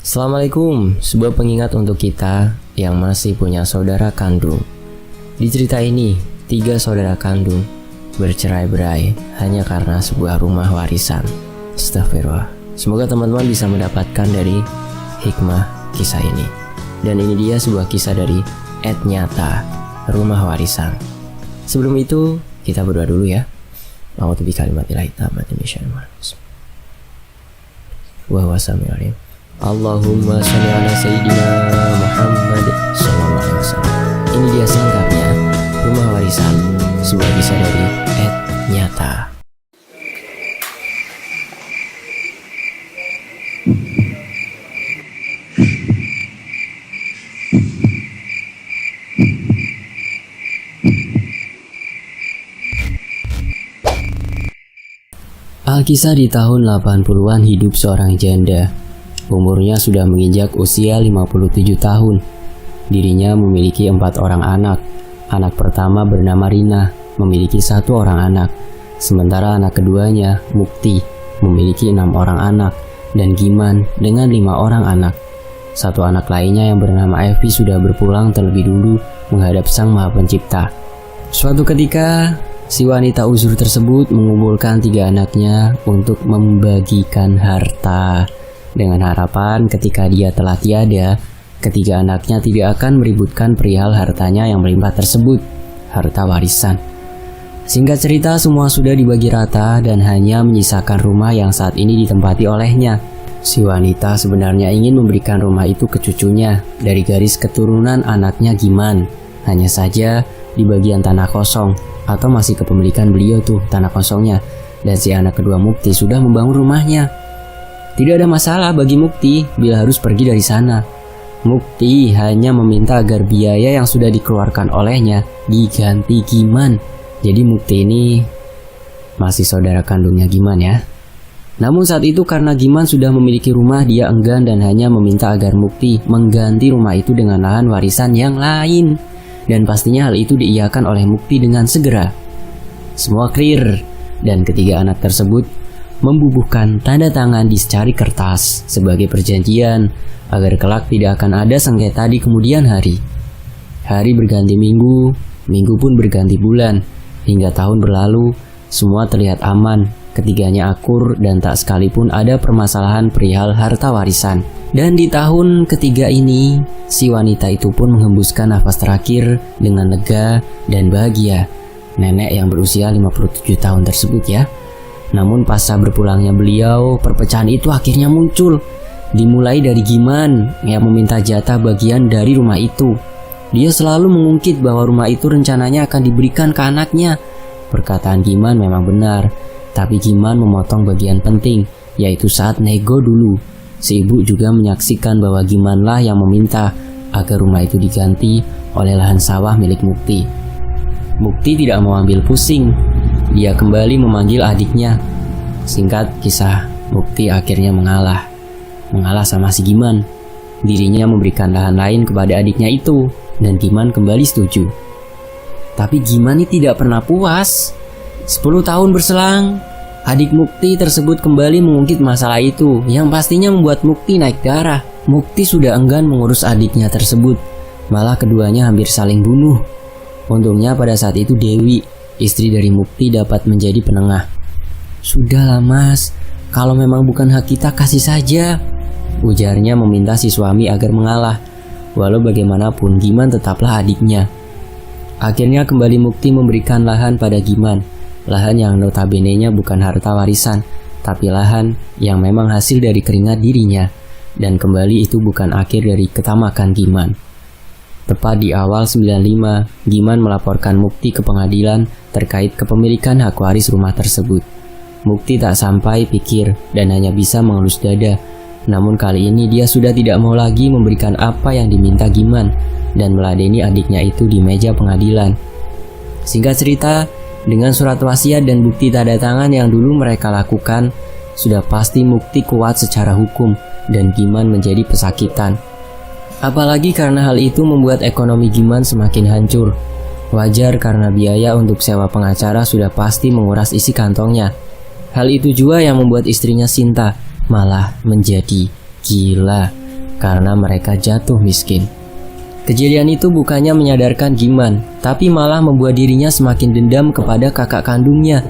Assalamualaikum, sebuah pengingat untuk kita yang masih punya saudara kandung. Di cerita ini, 3 saudara kandung bercerai-berai hanya karena sebuah rumah warisan. Astagfirullah. Semoga teman-teman bisa mendapatkan dari hikmah kisah ini. Dan ini dia sebuah kisah dari Nyata, Rumah Warisan. Sebelum itu, kita berdoa dulu ya. A'udzu bikalimatillahi tammati min syarri ma khalaq. Wa huwa samiul alim. Allahumma sholli ala sayyidina Muhammad sallallahu alaihi wasallam. Ini dia selengkapnya Rumah Warisan, sebuah kisah dari Nyata. Alkisah di tahun 80-an hidup seorang janda. Umurnya sudah menginjak usia 57 tahun. Dirinya memiliki 4 orang anak. Anak pertama bernama Rina, memiliki 1 orang anak. Sementara anak keduanya, Mukti, memiliki 6 orang anak. Dan Giman dengan 5 orang anak. 1 anak lainnya yang bernama Evi sudah berpulang terlebih dulu menghadap Sang Maha Pencipta. Suatu ketika, si wanita uzur tersebut mengumpulkan 3 anaknya untuk membagikan harta. Dengan harapan ketika dia telah tiada, ketiga anaknya tidak akan meributkan perihal hartanya yang melimpah tersebut, harta warisan. Singkat cerita, semua sudah dibagi rata dan hanya menyisakan rumah yang saat ini ditempati olehnya. Si wanita sebenarnya ingin memberikan rumah itu ke cucunya dari garis keturunan anaknya Giman. Hanya saja di bagian tanah kosong atau masih kepemilikan beliau tuh tanah kosongnya. Dan si anak kedua Mukti sudah membangun rumahnya. Tidak ada masalah bagi Mukti bila harus pergi dari sana. Mukti hanya meminta agar biaya yang sudah dikeluarkan olehnya diganti Giman. Jadi Mukti ini masih saudara kandungnya Giman ya. Namun saat itu karena Giman sudah memiliki rumah, dia enggan dan hanya meminta agar Mukti mengganti rumah itu dengan lahan warisan yang lain. Dan pastinya hal itu diiyakan oleh Mukti dengan segera. Semua clear dan ketiga anak tersebut membubuhkan tanda tangan di secari kertas sebagai perjanjian agar kelak tidak akan ada sengketa di kemudian hari. Hari berganti minggu, minggu pun berganti bulan, hingga tahun berlalu, semua terlihat aman, ketiganya akur dan tak sekalipun ada permasalahan perihal harta warisan. Dan di tahun ketiga ini, si wanita itu pun menghembuskan nafas terakhir dengan lega dan bahagia. Nenek yang berusia 57 tahun tersebut ya. Namun pasca berpulangnya beliau, perpecahan itu akhirnya muncul. Dimulai dari Giman yang meminta jatah bagian dari rumah itu. Dia selalu mengungkit bahwa rumah itu rencananya akan diberikan ke anaknya. Perkataan Giman memang benar, tapi Giman memotong bagian penting, yaitu saat nego dulu. Si ibu juga menyaksikan bahwa Gimanlah yang meminta agar rumah itu diganti oleh lahan sawah milik Mukti. Mukti tidak mau ambil pusing. Dia kembali memanggil adiknya. Singkat kisah, Mukti akhirnya mengalah sama si Giman. Dirinya memberikan lahan lain kepada adiknya itu, dan Giman kembali setuju. Tapi Giman ini tidak pernah puas. 10 tahun berselang, adik Mukti tersebut kembali mengungkit masalah itu, yang pastinya membuat Mukti naik darah. Mukti sudah enggan mengurus adiknya tersebut, malah keduanya hampir saling bunuh. Untungnya pada saat itu Dewi, istri dari Mukti, dapat menjadi penengah. "Sudahlah mas, kalau memang bukan hak kita kasih saja," ujarnya meminta si suami agar mengalah. Walau bagaimanapun Giman tetaplah adiknya. Akhirnya kembali Mukti memberikan lahan pada Giman. Lahan yang notabene-nya bukan harta warisan, tapi lahan yang memang hasil dari keringat dirinya. Dan kembali itu bukan akhir dari ketamakan Giman. Tepat di awal 95, Giman melaporkan Mukti ke pengadilan terkait kepemilikan hak waris rumah tersebut. Mukti tak sampai pikir dan hanya bisa mengelus dada. Namun kali ini dia sudah tidak mau lagi memberikan apa yang diminta Giman dan meladeni adiknya itu di meja pengadilan. Singkat cerita, dengan surat wasiat dan bukti tanda tangan yang dulu mereka lakukan, sudah pasti Mukti kuat secara hukum dan Giman menjadi pesakitan. Apalagi karena hal itu membuat ekonomi Giman semakin hancur. Wajar karena biaya untuk sewa pengacara sudah pasti menguras isi kantongnya. Hal itu juga yang membuat istrinya Sinta malah menjadi gila. karena mereka jatuh miskin. Kejadian itu bukannya menyadarkan Giman, tapi malah membuat dirinya semakin dendam kepada kakak kandungnya.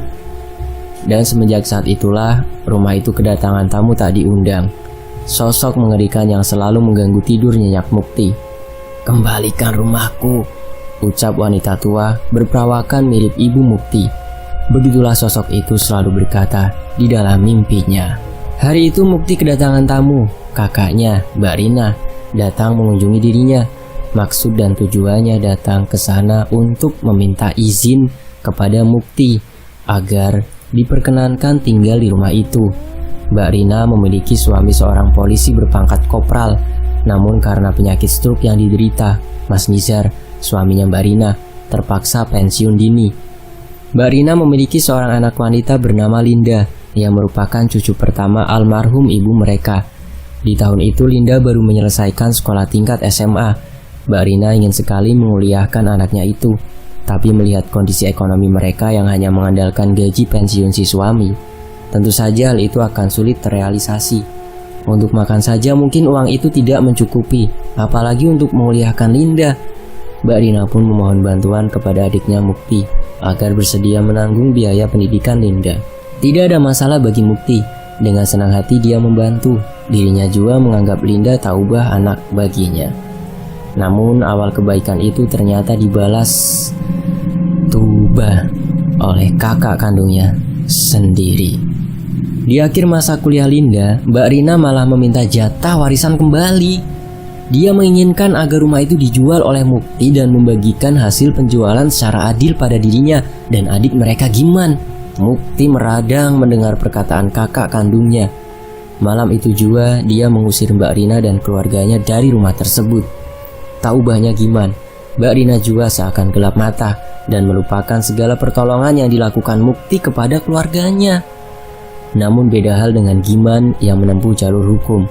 Dan semenjak saat itulah, rumah itu kedatangan tamu tak diundang. Sosok mengerikan yang selalu mengganggu tidur nyenyak Mukti. "Kembalikan rumahku," ucap wanita tua berperawakan mirip ibu Mukti. Begitulah sosok itu selalu berkata di dalam mimpinya. Hari itu Mukti kedatangan tamu. Kakaknya, Mbak Rina, datang mengunjungi dirinya. Maksud dan tujuannya datang ke sana untuk meminta izin kepada Mukti agar diperkenankan tinggal di rumah itu. Mbak Rina memiliki suami seorang polisi berpangkat kopral, namun karena penyakit stroke yang diderita, Mas Nizar, suaminya Mbak Rina, terpaksa pensiun dini. Mbak Rina memiliki seorang anak wanita bernama Linda, yang merupakan cucu pertama almarhum ibu mereka. Di tahun itu Linda baru menyelesaikan sekolah tingkat SMA. Mbak Rina ingin sekali menguliahkan anaknya itu, tapi melihat kondisi ekonomi mereka yang hanya mengandalkan gaji pensiun si suami, tentu saja hal itu akan sulit terrealisasi. Untuk makan saja mungkin uang itu tidak mencukupi, apalagi untuk menguliahkan Linda. Mbak Rina pun memohon bantuan kepada adiknya Mukti agar bersedia menanggung biaya pendidikan Linda. Tidak ada masalah bagi Mukti, dengan senang hati dia membantu. Dirinya juga menganggap Linda tak ubah anak baginya. Namun awal kebaikan itu ternyata dibalas tuba oleh kakak kandungnya sendiri. Di akhir masa kuliah Linda, Mbak Rina malah meminta jatah warisan kembali. Dia menginginkan agar rumah itu dijual oleh Mukti dan membagikan hasil penjualan secara adil pada dirinya dan adik mereka Giman. Mukti meradang mendengar perkataan kakak kandungnya. Malam itu juga dia mengusir Mbak Rina dan keluarganya dari rumah tersebut. Tak ubahnya Giman, Mbak Rina juga seakan gelap mata dan melupakan segala pertolongan yang dilakukan Mukti kepada keluarganya. Namun beda hal dengan Giman yang menempuh jalur hukum.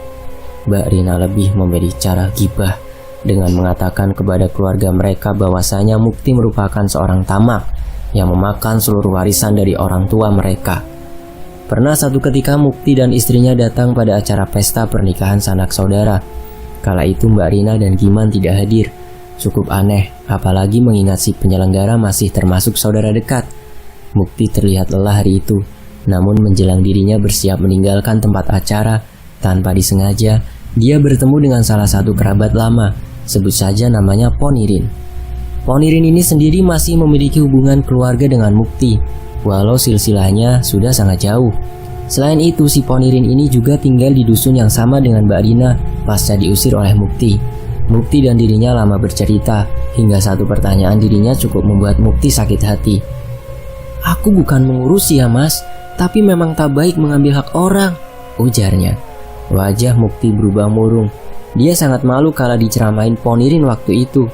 Mbak Rina lebih memilih cara gibah dengan mengatakan kepada keluarga mereka bahwasanya Mukti merupakan seorang tamak yang memakan seluruh warisan dari orang tua mereka. Pernah satu ketika Mukti dan istrinya datang pada acara pesta pernikahan sanak saudara. Kala itu Mbak Rina dan Giman tidak hadir. Cukup aneh, apalagi mengingat si penyelenggara masih termasuk saudara dekat. Mukti terlihat lelah hari itu, namun menjelang dirinya bersiap meninggalkan tempat acara, tanpa disengaja, dia bertemu dengan salah satu kerabat lama, sebut saja namanya Ponirin. Ponirin ini sendiri masih memiliki hubungan keluarga dengan Mukti, walau silsilahnya sudah sangat jauh. Selain itu, si Ponirin ini juga tinggal di dusun yang sama dengan Mbak Rina pasca diusir oleh Mukti. Mukti dan dirinya lama bercerita, hingga satu pertanyaan dirinya cukup membuat Mukti sakit hati. "Aku bukan mengurusi ya mas, tapi memang tak baik mengambil hak orang," ujarnya. Wajah Mukti berubah murung. Dia sangat malu kala diceramain Ponirin waktu itu.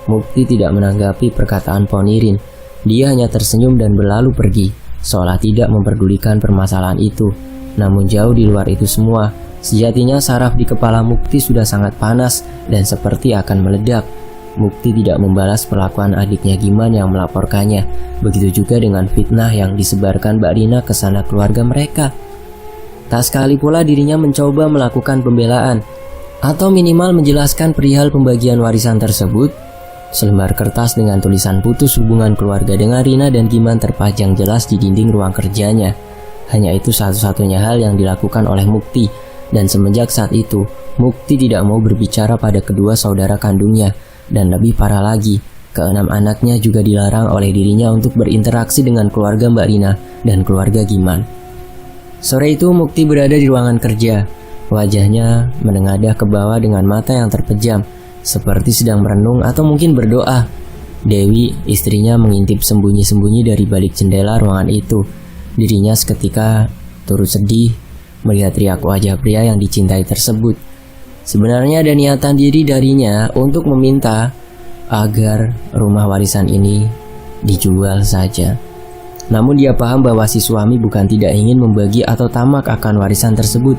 Mukti tidak menanggapi perkataan Ponirin. Dia hanya tersenyum dan berlalu pergi, seolah tidak memperdulikan permasalahan itu. Namun jauh di luar itu semua, sejatinya saraf di kepala Mukti sudah sangat panas dan seperti akan meledak. Mukti tidak membalas perlakuan adiknya Giman yang melaporkannya. Begitu juga dengan fitnah yang disebarkan Mbak Rina ke sana keluarga mereka. Tak sekali pula dirinya mencoba melakukan pembelaan atau minimal menjelaskan perihal pembagian warisan tersebut. Selembar kertas dengan tulisan putus hubungan keluarga dengan Rina dan Giman terpajang jelas di dinding ruang kerjanya. Hanya itu satu-satunya hal yang dilakukan oleh Mukti. Dan semenjak saat itu, Mukti tidak mau berbicara pada kedua saudara kandungnya. Dan lebih parah lagi, keenam anaknya juga dilarang oleh dirinya untuk berinteraksi dengan keluarga Mbak Rina dan keluarga Giman. Sore itu Mukti berada di ruangan kerja. Wajahnya menengadah ke bawah dengan mata yang terpejam, seperti sedang merenung atau mungkin berdoa. Dewi, istrinya, mengintip sembunyi-sembunyi dari balik jendela ruangan itu. Dirinya seketika turut sedih melihat riak wajah pria yang dicintai tersebut. Sebenarnya ada niatan diri darinya untuk meminta agar rumah warisan ini dijual saja. Namun dia paham bahwa si suami bukan tidak ingin membagi atau tamak akan warisan tersebut,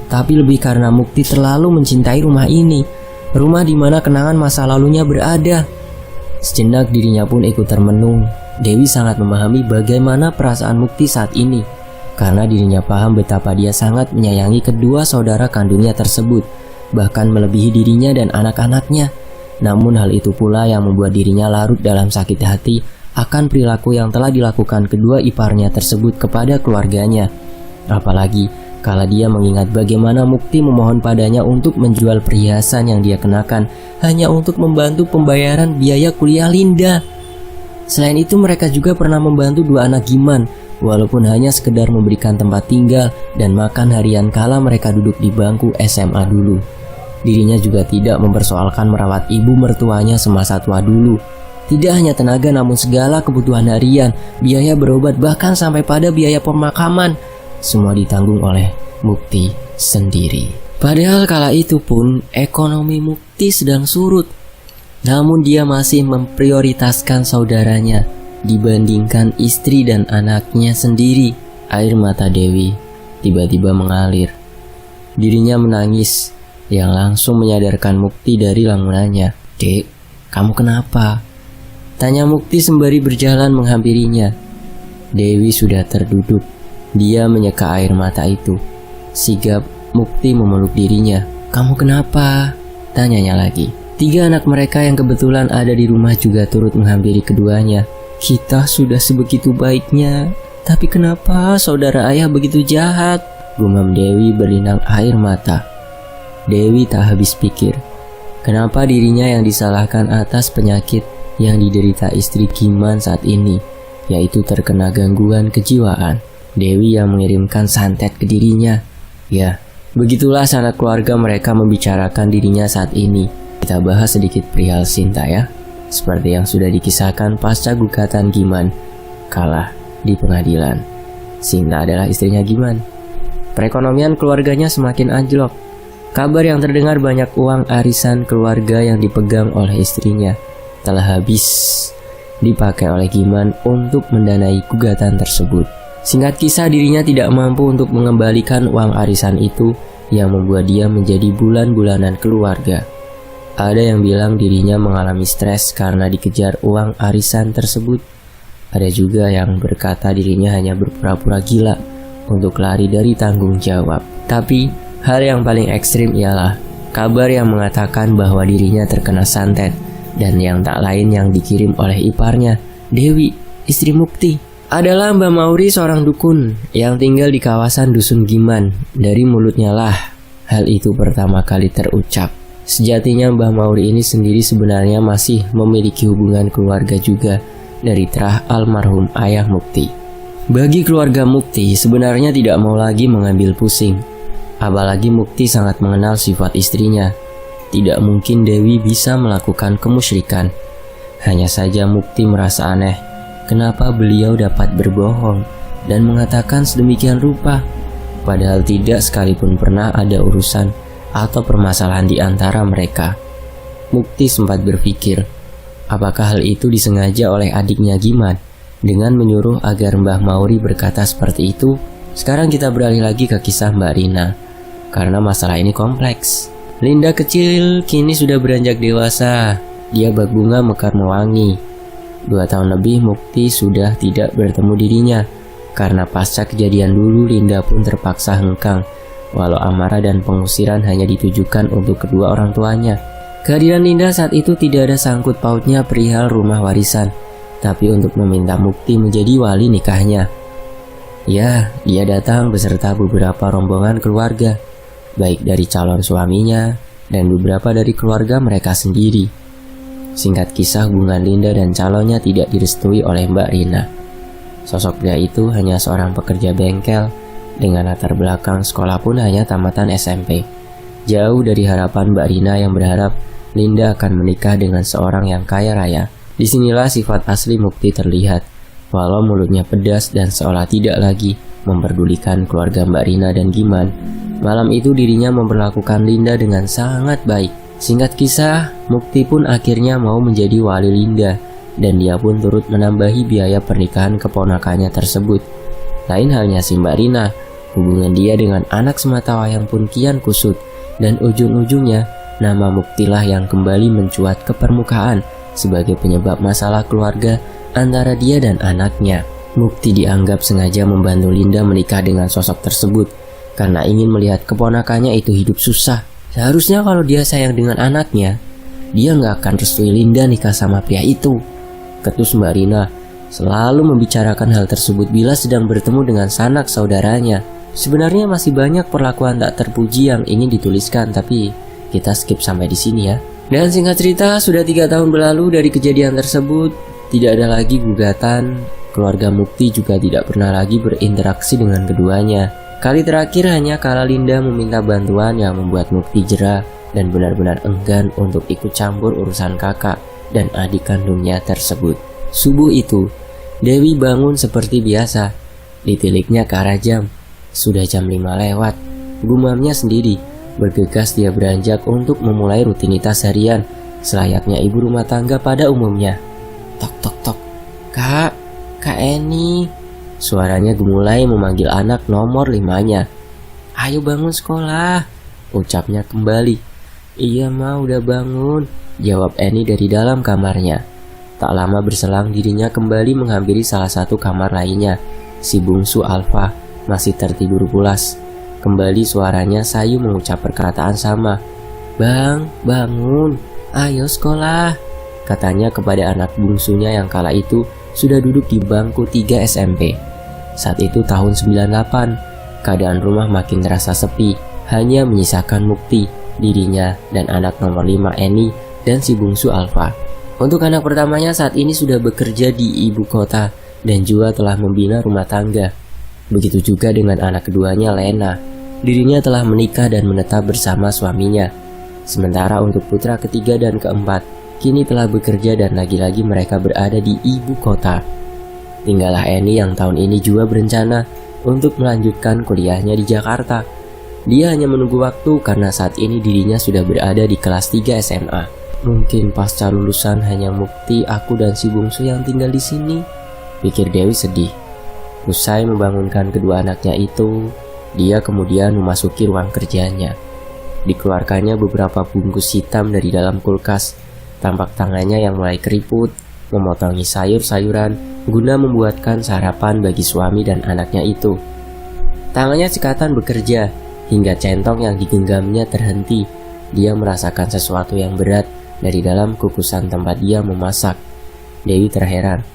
tapi lebih karena Mukti terlalu mencintai rumah ini, rumah di mana kenangan masa lalunya berada. Sejenak dirinya pun ikut termenung. Dewi sangat memahami bagaimana perasaan Mukti saat ini, karena dirinya paham betapa dia sangat menyayangi kedua saudara kandungnya tersebut. bahkan melebihi dirinya dan anak-anaknya. Namun hal itu pula yang membuat dirinya larut dalam sakit hati akan perilaku yang telah dilakukan kedua iparnya tersebut kepada keluarganya. Apalagi kala dia mengingat bagaimana Mukti memohon padanya untuk menjual perhiasan yang dia kenakan hanya untuk membantu pembayaran biaya kuliah Linda. Selain itu mereka juga pernah membantu dua anak Giman, walaupun hanya sekedar memberikan tempat tinggal dan makan harian kala mereka duduk di bangku SMA dulu. Dirinya juga tidak mempersoalkan merawat ibu mertuanya semasa tua dulu. Tidak hanya tenaga namun segala kebutuhan harian, biaya berobat bahkan sampai pada biaya pemakaman, semua ditanggung oleh Mukti sendiri. Padahal kala itu pun ekonomi Mukti sedang surut. Namun dia masih memprioritaskan saudaranya dibandingkan istri dan anaknya sendiri. Air mata Dewi tiba-tiba mengalir. Dirinya menangis yang langsung menyadarkan Mukti dari lamunannya. "Dek, kamu kenapa?" tanya Mukti sembari berjalan menghampirinya. Dewi sudah terduduk. Dia menyeka air mata itu. Sigap Mukti memeluk dirinya. "Kamu kenapa?" tanyanya lagi. Tiga anak mereka yang kebetulan ada di rumah juga turut menghampiri keduanya. "Kita sudah sebegitu baiknya, tapi kenapa saudara ayah begitu jahat?" gumam Dewi berlinang air mata. Dewi tak habis pikir, kenapa dirinya yang disalahkan atas penyakit yang diderita istri Giman saat ini, yaitu terkena gangguan kejiwaan. Dewi yang mengirimkan santet ke dirinya. Ya, begitulah sanak keluarga mereka membicarakan dirinya saat ini. Kita bahas sedikit perihal Sinta ya. Seperti yang sudah dikisahkan pasca gugatan Giman kalah di pengadilan. Sinta adalah istrinya Giman. Perekonomian keluarganya semakin anjlok. Kabar yang terdengar banyak uang arisan keluarga yang dipegang oleh istrinya telah habis dipakai oleh Giman untuk mendanai gugatan tersebut. Singkat kisah, dirinya tidak mampu untuk mengembalikan uang arisan itu yang membuat dia menjadi bulan-bulanan keluarga. Ada yang bilang dirinya mengalami stres karena dikejar uang arisan tersebut. Ada juga yang berkata dirinya hanya berpura-pura gila untuk lari dari tanggung jawab. Tapi hal yang paling ekstrim ialah kabar yang mengatakan bahwa dirinya terkena santet, dan yang tak lain yang dikirim oleh iparnya, Dewi, istri Mukti, adalah Mbah Mauri, seorang dukun yang tinggal di kawasan Dusun Giman. Dari mulutnya lah hal itu pertama kali terucap. Sejatinya Mbah Mauri ini sendiri sebenarnya masih memiliki hubungan keluarga juga dari terah almarhum ayah Mukti. Bagi keluarga Mukti sebenarnya tidak mau lagi mengambil pusing. Apalagi Mukti sangat mengenal sifat istrinya. Tidak mungkin Dewi bisa melakukan kemusyrikan. Hanya saja Mukti merasa aneh, kenapa beliau dapat berbohong dan mengatakan sedemikian rupa, padahal tidak sekalipun pernah ada urusan atau permasalahan di antara mereka. Mukti sempat berpikir, apakah hal itu disengaja oleh adiknya Giman dengan menyuruh agar Mbah Mauri berkata seperti itu. Sekarang kita beralih lagi ke kisah Mbak Rina, karena masalah ini kompleks. Linda kecil kini sudah beranjak dewasa. Dia bak bunga mekar mewangi. 2 tahun lebih Mukti sudah tidak bertemu dirinya, karena pasca kejadian dulu Linda pun terpaksa hengkang, walau amarah dan pengusiran hanya ditujukan untuk kedua orang tuanya. Kehadiran Linda saat itu tidak ada sangkut pautnya perihal rumah warisan, tapi untuk meminta Mukti menjadi wali nikahnya. Ya, dia datang beserta beberapa rombongan keluarga, baik dari calon suaminya dan beberapa dari keluarga mereka sendiri. Singkat kisah, hubungan Linda dan calonnya tidak direstui oleh Mbak Rina. Sosok pria itu hanya seorang pekerja bengkel, dengan latar belakang sekolah pun hanya tamatan SMP. Jauh dari harapan Mbak Rina yang berharap Linda akan menikah dengan seorang yang kaya raya. Disinilah sifat asli Mukti terlihat. Walau mulutnya pedas dan seolah tidak lagi memperdulikan keluarga Mbak Rina dan Giman, malam itu dirinya memperlakukan Linda dengan sangat baik. Singkat kisah, Mukti pun akhirnya mau menjadi wali Linda, dan dia pun turut menambahi biaya pernikahan keponakannya tersebut. Lain halnya si Mbak Rina, hubungan dia dengan anak sematawayang pun kian kusut, dan ujung-ujungnya nama Muktilah yang kembali mencuat ke permukaan sebagai penyebab masalah keluarga antara dia dan anaknya. Mukti dianggap sengaja membantu Linda menikah dengan sosok tersebut karena ingin melihat keponakannya itu hidup susah. Seharusnya kalau dia sayang dengan anaknya, dia nggak akan restui Linda nikah sama pria itu. Ketus Mbak Rina selalu membicarakan hal tersebut bila sedang bertemu dengan sanak saudaranya. Sebenarnya masih banyak perlakuan tak terpuji yang ingin dituliskan, tapi kita skip sampai di sini ya. Dan singkat cerita, sudah 3 tahun berlalu dari kejadian tersebut. Tidak ada lagi gugatan. Keluarga Mukti juga tidak pernah lagi berinteraksi dengan keduanya. Kali terakhir hanya kala Linda meminta bantuan yang membuat Mukti jera dan benar-benar enggan untuk ikut campur urusan kakak dan adik kandungnya tersebut. Subuh itu, Dewi bangun seperti biasa. Ditiliknya ke arah jam. Sudah jam 5 lewat. Gumamnya sendiri. Bergegas dia beranjak untuk memulai rutinitas harian selayaknya ibu rumah tangga pada umumnya. Tok tok tok. Kak Eni. Suaranya gemulai memanggil anak nomor 5-nya. Ayo bangun sekolah, ucapnya kembali. Iya ma, udah bangun, jawab Eni dari dalam kamarnya. Tak lama berselang dirinya kembali menghampiri salah satu kamar lainnya. Si bungsu Alfa masih tertidur pulas. Kembali suaranya sayu mengucap perkataan sama. Bang, bangun, ayo sekolah, katanya kepada anak bungsunya yang kala itu sudah duduk di bangku 3 SMP. Saat itu tahun 98, keadaan rumah makin terasa sepi, hanya menyisakan Mukti, dirinya, dan anak nomor 5 Eni dan si bungsu Alfa. Untuk anak pertamanya saat ini sudah bekerja di ibu kota dan juga telah membina rumah tangga. Begitu juga dengan anak keduanya Lena. Dirinya telah menikah dan menetap bersama suaminya. Sementara untuk putra ketiga dan keempat, kini telah bekerja dan lagi-lagi mereka berada di ibu kota. Tinggallah Eni yang tahun ini juga berencana untuk melanjutkan kuliahnya di Jakarta. Dia hanya menunggu waktu karena saat ini dirinya sudah berada di kelas 3 SMA. Mungkin pasca lulusan hanya Mukti, aku dan si bungsu yang tinggal di sini, pikir Dewi sedih. Usai membangunkan kedua anaknya itu, dia kemudian memasuki ruang kerjanya. Dikeluarkannya beberapa bungkus hitam dari dalam kulkas. Tampak tangannya yang mulai keriput, memotongi sayur-sayuran guna membuatkan sarapan bagi suami dan anaknya itu. Tangannya sekatan bekerja, hingga centong yang digenggamnya terhenti. Dia merasakan sesuatu yang berat dari dalam kukusan tempat dia memasak. Dewi terheran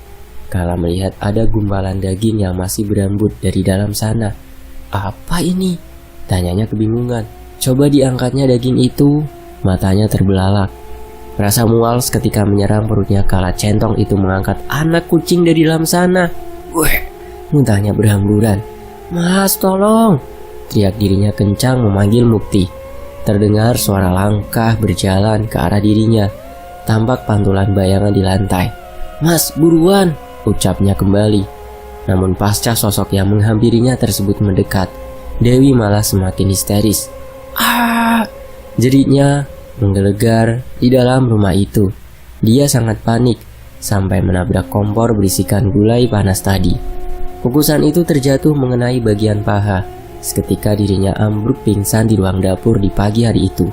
kala melihat ada gumpalan daging yang masih berambut dari dalam sana. Apa ini? Tanyanya kebingungan. Coba diangkatnya daging itu, matanya terbelalak. Rasa mual seketika menyerang perutnya kala centong itu mengangkat anak kucing dari dalam sana. Weh, muntahnya berhamburan. Mas, tolong! Teriak dirinya kencang memanggil Mukti. Terdengar suara langkah berjalan ke arah dirinya. Tampak pantulan bayangan di lantai. Mas, buruan! Ucapnya kembali. Namun pasca sosok yang menghampirinya tersebut mendekat, Dewi malah semakin histeris. Ah! Jeritnya menggelegar di dalam rumah itu. Dia sangat panik sampai menabrak kompor berisikan gulai panas tadi. Kukusan itu terjatuh mengenai bagian paha. Seketika dirinya ambruk pingsan di ruang dapur di pagi hari itu.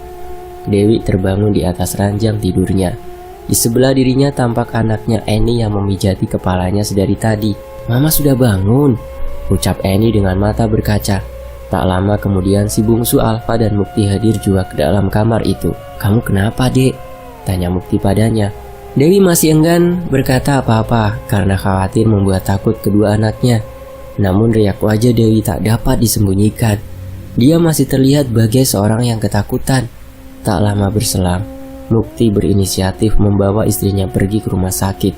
Dewi terbangun di atas ranjang tidurnya. Di sebelah dirinya tampak anaknya Eni yang memijati kepalanya sedari tadi. Mama sudah bangun, ucap Eni dengan mata berkaca. Tak lama kemudian si bungsu Alfa dan Mukti hadir juga ke dalam kamar itu. Kamu kenapa, Dek? Tanya Mukti padanya. Dewi masih enggan berkata apa-apa karena khawatir membuat takut kedua anaknya. Namun riak wajah Dewi tak dapat disembunyikan. Dia masih terlihat bagai seorang yang ketakutan. Tak lama berselang, Mukti berinisiatif membawa istrinya pergi ke rumah sakit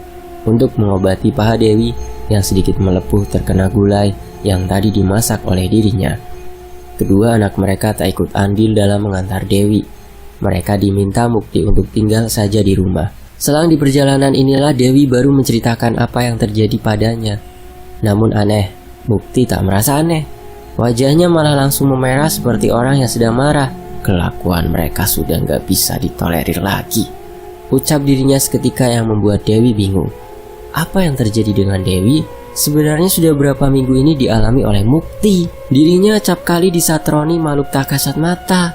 untuk mengobati paha Dewi yang sedikit melepuh terkena gulai yang tadi dimasak oleh dirinya. Kedua anak mereka tak ikut andil dalam mengantar Dewi. Mereka diminta Mukti untuk tinggal saja di rumah. Selang di perjalanan inilah Dewi baru menceritakan apa yang terjadi padanya. Namun aneh, Mukti tak merasa aneh. Wajahnya malah langsung memerah seperti orang yang sedang marah. Kelakuan mereka sudah gak bisa ditolerir lagi, ucap dirinya seketika yang membuat Dewi bingung. Apa yang terjadi dengan Dewi? Sebenarnya sudah berapa minggu ini dialami oleh Mukti. Dirinya acap kali disatroni makhluk tak kasat mata.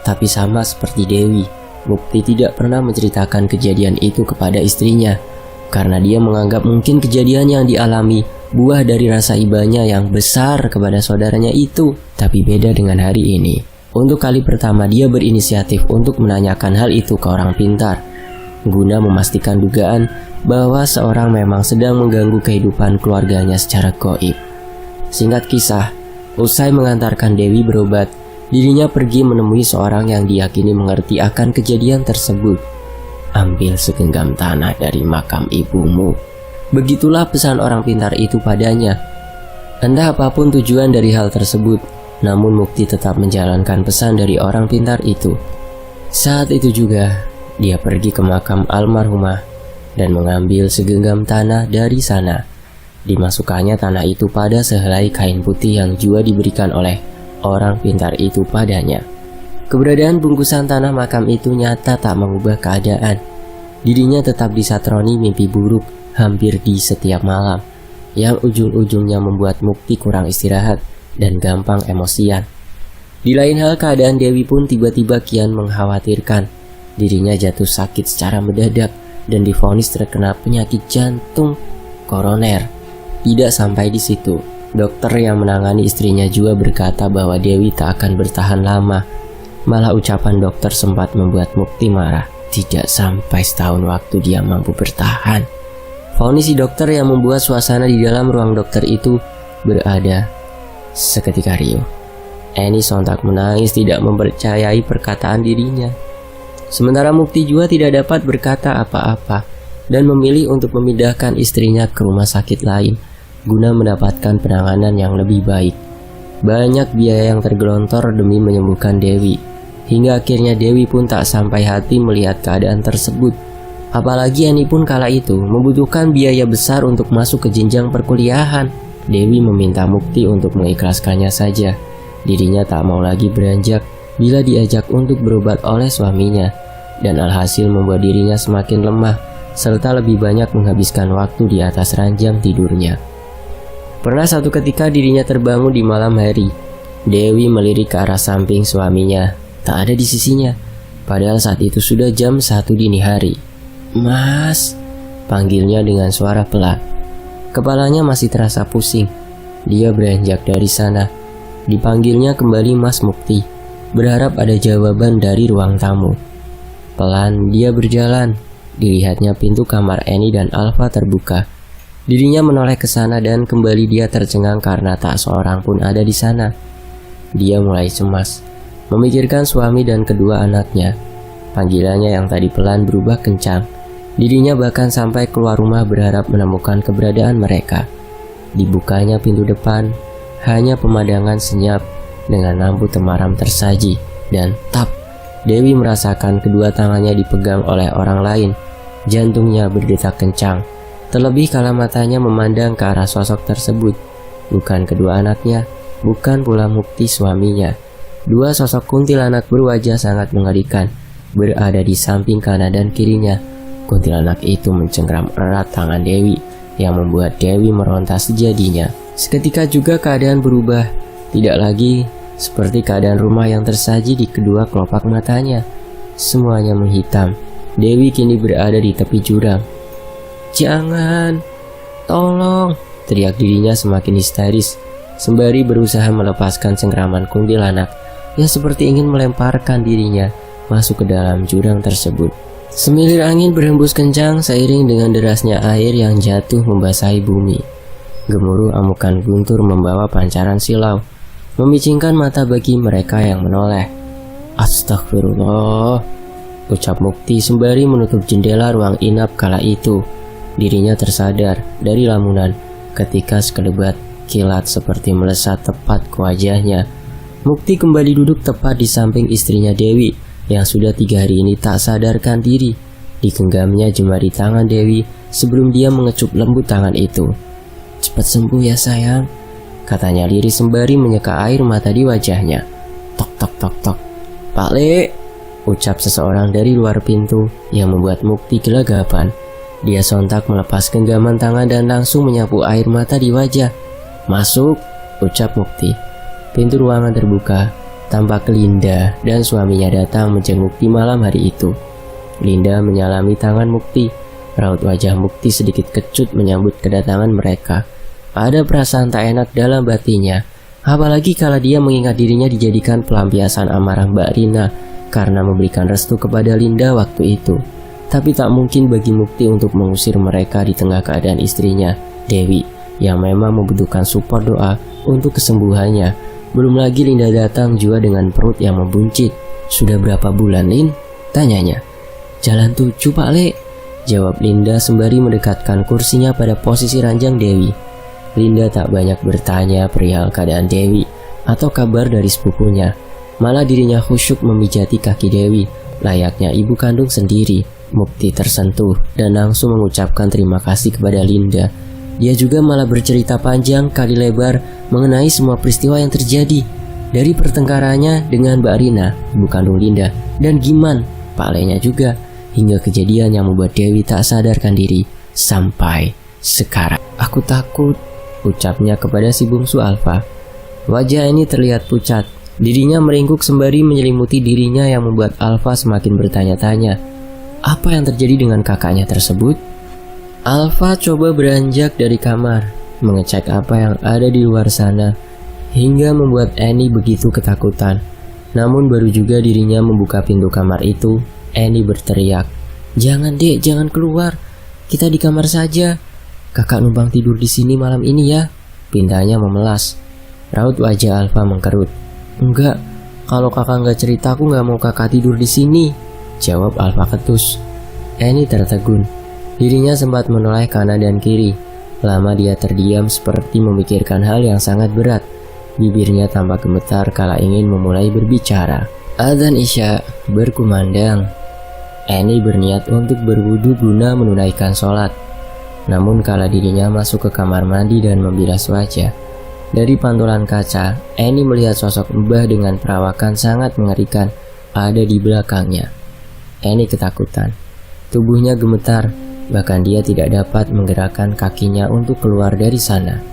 Tapi sama seperti Dewi, Mukti tidak pernah menceritakan kejadian itu kepada istrinya, karena dia menganggap mungkin kejadian yang dialami buah dari rasa ibanya yang besar kepada saudaranya itu. Tapi beda dengan hari ini. Untuk kali pertama dia berinisiatif untuk menanyakan hal itu ke orang pintar, guna memastikan dugaan bahwa seorang memang sedang mengganggu kehidupan keluarganya secara gaib. Singkat kisah, usai mengantarkan Dewi berobat, dirinya pergi menemui seorang yang diyakini mengerti akan kejadian tersebut. Ambil segenggam tanah dari makam ibumu. Begitulah pesan orang pintar itu padanya. Entah apapun tujuan dari hal tersebut, namun Mukti tetap menjalankan pesan dari orang pintar itu. Saat itu juga, dia pergi ke makam almarhumah dan mengambil segenggam tanah dari sana. Dimasukkannya tanah itu pada sehelai kain putih yang juga diberikan oleh orang pintar itu padanya. Keberadaan bungkusan tanah makam itu nyata tak mengubah keadaan. Dirinya tetap disatroni mimpi buruk hampir di setiap malam, yang ujung-ujungnya membuat Mukti kurang istirahat dan gampang emosian. Di lain hal, keadaan Dewi pun tiba-tiba kian mengkhawatirkan. Dirinya jatuh sakit secara mendadak dan divonis terkena penyakit jantung koroner. Tidak sampai di situ, dokter yang menangani istrinya juga berkata bahwa Dewi tak akan bertahan lama. Malah ucapan dokter sempat membuat Mukti marah. Tidak sampai setahun waktu dia mampu bertahan. Vonis si dokter yang membuat suasana di dalam ruang dokter itu berada seketika riuh. Eni sontak menangis, tidak mempercayai perkataan dirinya. Sementara Mukti juga tidak dapat berkata apa-apa dan memilih untuk memindahkan istrinya ke rumah sakit lain guna mendapatkan penanganan yang lebih baik. Banyak biaya yang tergelontor demi menyembuhkan Dewi, hingga akhirnya Dewi pun tak sampai hati melihat keadaan tersebut. Apalagi Eni pun kala itu membutuhkan biaya besar untuk masuk ke jenjang perkuliahan. Dewi meminta Mukti untuk mengikhlaskannya saja. Dirinya tak mau lagi beranjak bila diajak untuk berobat oleh suaminya, dan alhasil membuat dirinya semakin lemah serta lebih banyak menghabiskan waktu di atas ranjang tidurnya. Pernah satu ketika dirinya terbangun di malam hari. Dewi melirik ke arah samping suaminya, tak ada di sisinya. Padahal saat itu sudah jam 1 dini hari. "Mas," panggilnya dengan suara pelan. Kepalanya masih terasa pusing. Dia beranjak dari sana. Dipanggilnya kembali Mas Mukti, berharap ada jawaban dari ruang tamu. Pelan dia berjalan. Dilihatnya pintu kamar Eni dan Alfa terbuka. Dirinya menoleh ke sana dan kembali dia tercengang karena tak seorang pun ada di sana. Dia mulai cemas, memikirkan suami dan kedua anaknya. Panggilannya yang tadi pelan berubah kencang. Dirinya bahkan sampai keluar rumah berharap menemukan keberadaan mereka. Dibukanya pintu depan, hanya pemandangan senyap dengan lampu temaram tersaji, dan tap, Dewi merasakan kedua tangannya dipegang oleh orang lain. Jantungnya berdetak kencang, terlebih kala matanya memandang ke arah sosok tersebut. Bukan kedua anaknya, bukan pula Mukti suaminya. Dua sosok kuntilanak berwajah sangat mengerikan berada di samping kanan dan kirinya. Kuntilanak itu mencengkram erat tangan Dewi, yang membuat Dewi meronta sejadinya. Seketika juga keadaan berubah, tidak lagi seperti keadaan rumah yang tersaji di kedua kelopak matanya. Semuanya menghitam. Dewi kini berada di tepi jurang. "Jangan, tolong!" teriak dirinya semakin histeris, sembari berusaha melepaskan cengkraman kuntilanak yang seperti ingin melemparkan dirinya masuk ke dalam jurang tersebut. Semilir angin berhembus kencang seiring dengan derasnya air yang jatuh membasahi bumi. Gemuruh amukan guntur membawa pancaran silau, memicingkan mata bagi mereka yang menoleh. "Astagfirullah," ucap Mukti sembari menutup jendela ruang inap kala itu. Dirinya tersadar dari lamunan ketika sekelebat kilat seperti melesat tepat ke wajahnya. Mukti kembali duduk tepat di samping istrinya Dewi yang sudah 3 hari ini tak sadarkan diri. Digenggamnya jemari tangan Dewi sebelum dia mengecup lembut tangan itu. "Cepat sembuh ya sayang," katanya lirih sembari menyeka air mata di wajahnya. Tok tok tok tok. "Pak Le," ucap seseorang dari luar pintu yang membuat Mukti gelagapan. Dia sontak melepas genggaman tangan dan langsung menyapu air mata di wajah. "Masuk," ucap Mukti. Pintu ruangan terbuka. Tampak Linda dan suaminya datang menjenguk di malam hari itu. Linda menyalami tangan Mukti. Raut wajah Mukti sedikit kecut menyambut kedatangan mereka. Ada perasaan tak enak dalam batinnya. Apalagi kalau dia mengingat dirinya dijadikan pelampiasan amarah Mbak Rina karena memberikan restu kepada Linda waktu itu. Tapi tak mungkin bagi Mukti untuk mengusir mereka di tengah keadaan istrinya, Dewi, yang memang membutuhkan support doa untuk kesembuhannya. Belum lagi Linda datang juga dengan perut yang membuncit. "Sudah berapa bulan, Lin?" tanyanya. "Jalan 7, Pak Le," jawab Linda sembari mendekatkan kursinya pada posisi ranjang Dewi. Linda tak banyak bertanya perihal keadaan Dewi atau kabar dari sepupunya. Malah dirinya khusyuk memijati kaki Dewi, layaknya ibu kandung sendiri. Mukti tersentuh dan langsung mengucapkan terima kasih kepada Linda. Dia juga malah bercerita panjang kali lebar mengenai semua peristiwa yang terjadi, dari pertengkarannya dengan Mbak Rina, ibu kandung Linda, dan Giman, Pak Le-nya juga, hingga kejadian yang membuat Dewi tak sadarkan diri sampai sekarang. "Aku takut," ucapnya kepada si bungsu Alfa. Wajah ini terlihat pucat. Dirinya meringkuk sembari menyelimuti dirinya yang membuat Alfa semakin bertanya-tanya. Apa yang terjadi dengan kakaknya tersebut? Alfa coba beranjak dari kamar, mengecek apa yang ada di luar sana, hingga membuat Annie begitu ketakutan. Namun baru juga dirinya membuka pintu kamar itu, Annie berteriak, "Jangan Dek, jangan keluar. Kita di kamar saja. Kakak numpang tidur di sini malam ini ya." Pintanya memelas. Raut wajah Alfa mengkerut. "Enggak, kalau kakak nggak cerita aku nggak mau kakak tidur di sini," jawab Alfa ketus. Annie tertegun. Dirinya sempat menoleh kanan dan kiri. Lama dia terdiam seperti memikirkan hal yang sangat berat. Bibirnya tampak gemetar kala ingin memulai berbicara. Azan Isya berkumandang. Annie berniat untuk berwudu guna menunaikan sholat. Namun kala dirinya masuk ke kamar mandi dan membilas wajah, dari pantulan kaca, Annie melihat sosok Mbah dengan perawakan sangat mengerikan ada di belakangnya. Annie ketakutan. Tubuhnya gemetar, bahkan dia tidak dapat menggerakkan kakinya untuk keluar dari sana.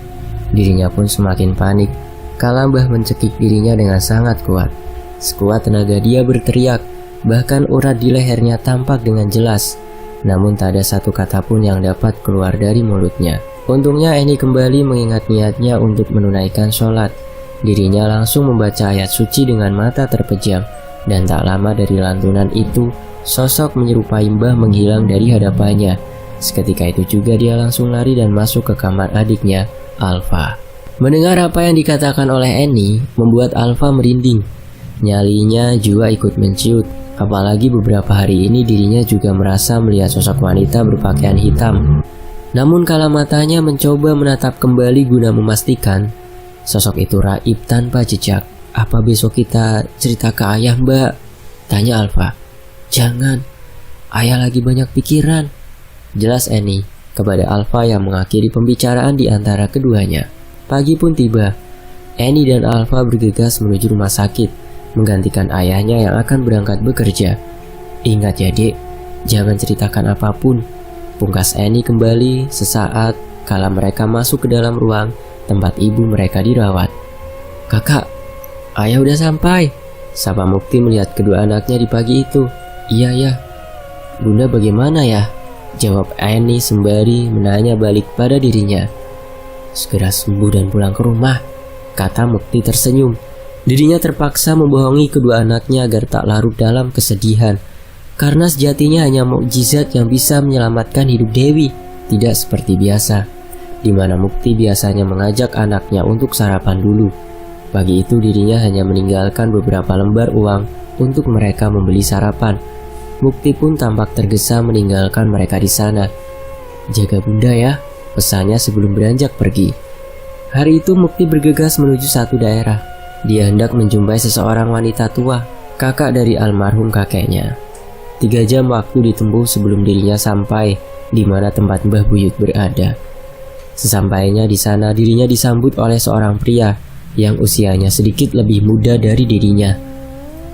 Dirinya pun semakin panik kala Mbah mencekik dirinya dengan sangat kuat. Sekuat tenaga dia berteriak, bahkan urat di lehernya tampak dengan jelas. Namun tak ada satu kata pun yang dapat keluar dari mulutnya. Untungnya Annie kembali mengingat niatnya untuk menunaikan sholat. Dirinya langsung membaca ayat suci dengan mata terpejam. Dan tak lama dari lantunan itu, sosok menyerupai Mbah menghilang dari hadapannya. Seketika itu juga dia langsung lari dan masuk ke kamar adiknya, Alfa. Mendengar apa yang dikatakan oleh Annie, membuat Alfa merinding. Nyalinya juga ikut menciut. Apalagi beberapa hari ini dirinya juga merasa melihat sosok wanita berpakaian hitam. Namun kala matanya mencoba menatap kembali guna memastikan, sosok itu raib tanpa jejak. "Apa besok kita cerita ke ayah, Mbak?" tanya Alfa. "Jangan, ayah lagi banyak pikiran," jelas Annie kepada Alfa yang mengakhiri pembicaraan di antara keduanya. Pagi pun tiba. Annie dan Alfa bergegas menuju rumah sakit, menggantikan ayahnya yang akan berangkat bekerja. "Ingat ya Dek, jangan ceritakan apapun," pungkas Annie kembali sesaat kala mereka masuk ke dalam ruang tempat ibu mereka dirawat. "Kakak, ayah udah sampai," sapa Mukti melihat kedua anaknya di pagi itu. "Iya ya." "Bunda bagaimana ya?" jawab Annie sembari menanya balik pada dirinya. "Segera sembuh dan pulang ke rumah," kata Mukti tersenyum. Dirinya terpaksa membohongi kedua anaknya agar tak larut dalam kesedihan, karena sejatinya hanya mukjizat yang bisa menyelamatkan hidup Dewi, tidak seperti biasa, di mana Mukti biasanya mengajak anaknya untuk sarapan dulu. Pagi itu dirinya hanya meninggalkan beberapa lembar uang untuk mereka membeli sarapan. Mukti pun tampak tergesa meninggalkan mereka di sana. "Jaga bunda ya," pesannya sebelum beranjak pergi. Hari itu Mukti bergegas menuju satu daerah. Dia hendak menjumpai seseorang wanita tua, kakak dari almarhum kakeknya. 3 jam waktu ditempuh sebelum dirinya sampai di mana tempat Mbah Buyut berada. Sesampainya di sana, dirinya disambut oleh seorang pria yang usianya sedikit lebih muda dari dirinya.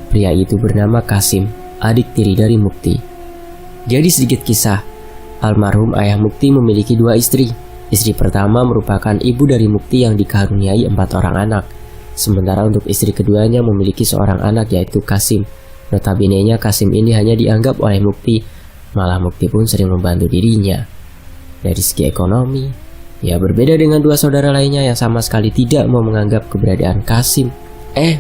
Pria itu bernama Kasim, adik tiri dari Mukti. Jadi sedikit kisah, almarhum ayah Mukti memiliki 2 istri. Istri pertama merupakan ibu dari Mukti yang dikaruniai 4 orang anak. Sementara untuk istri keduanya memiliki seorang anak yaitu Kasim. Notabene-nya Kasim ini hanya dianggap oleh Mukti, malah Mukti pun sering membantu dirinya. Dari segi ekonomi, Ya, berbeda dengan dua saudara lainnya yang sama sekali tidak mau menganggap keberadaan Kasim.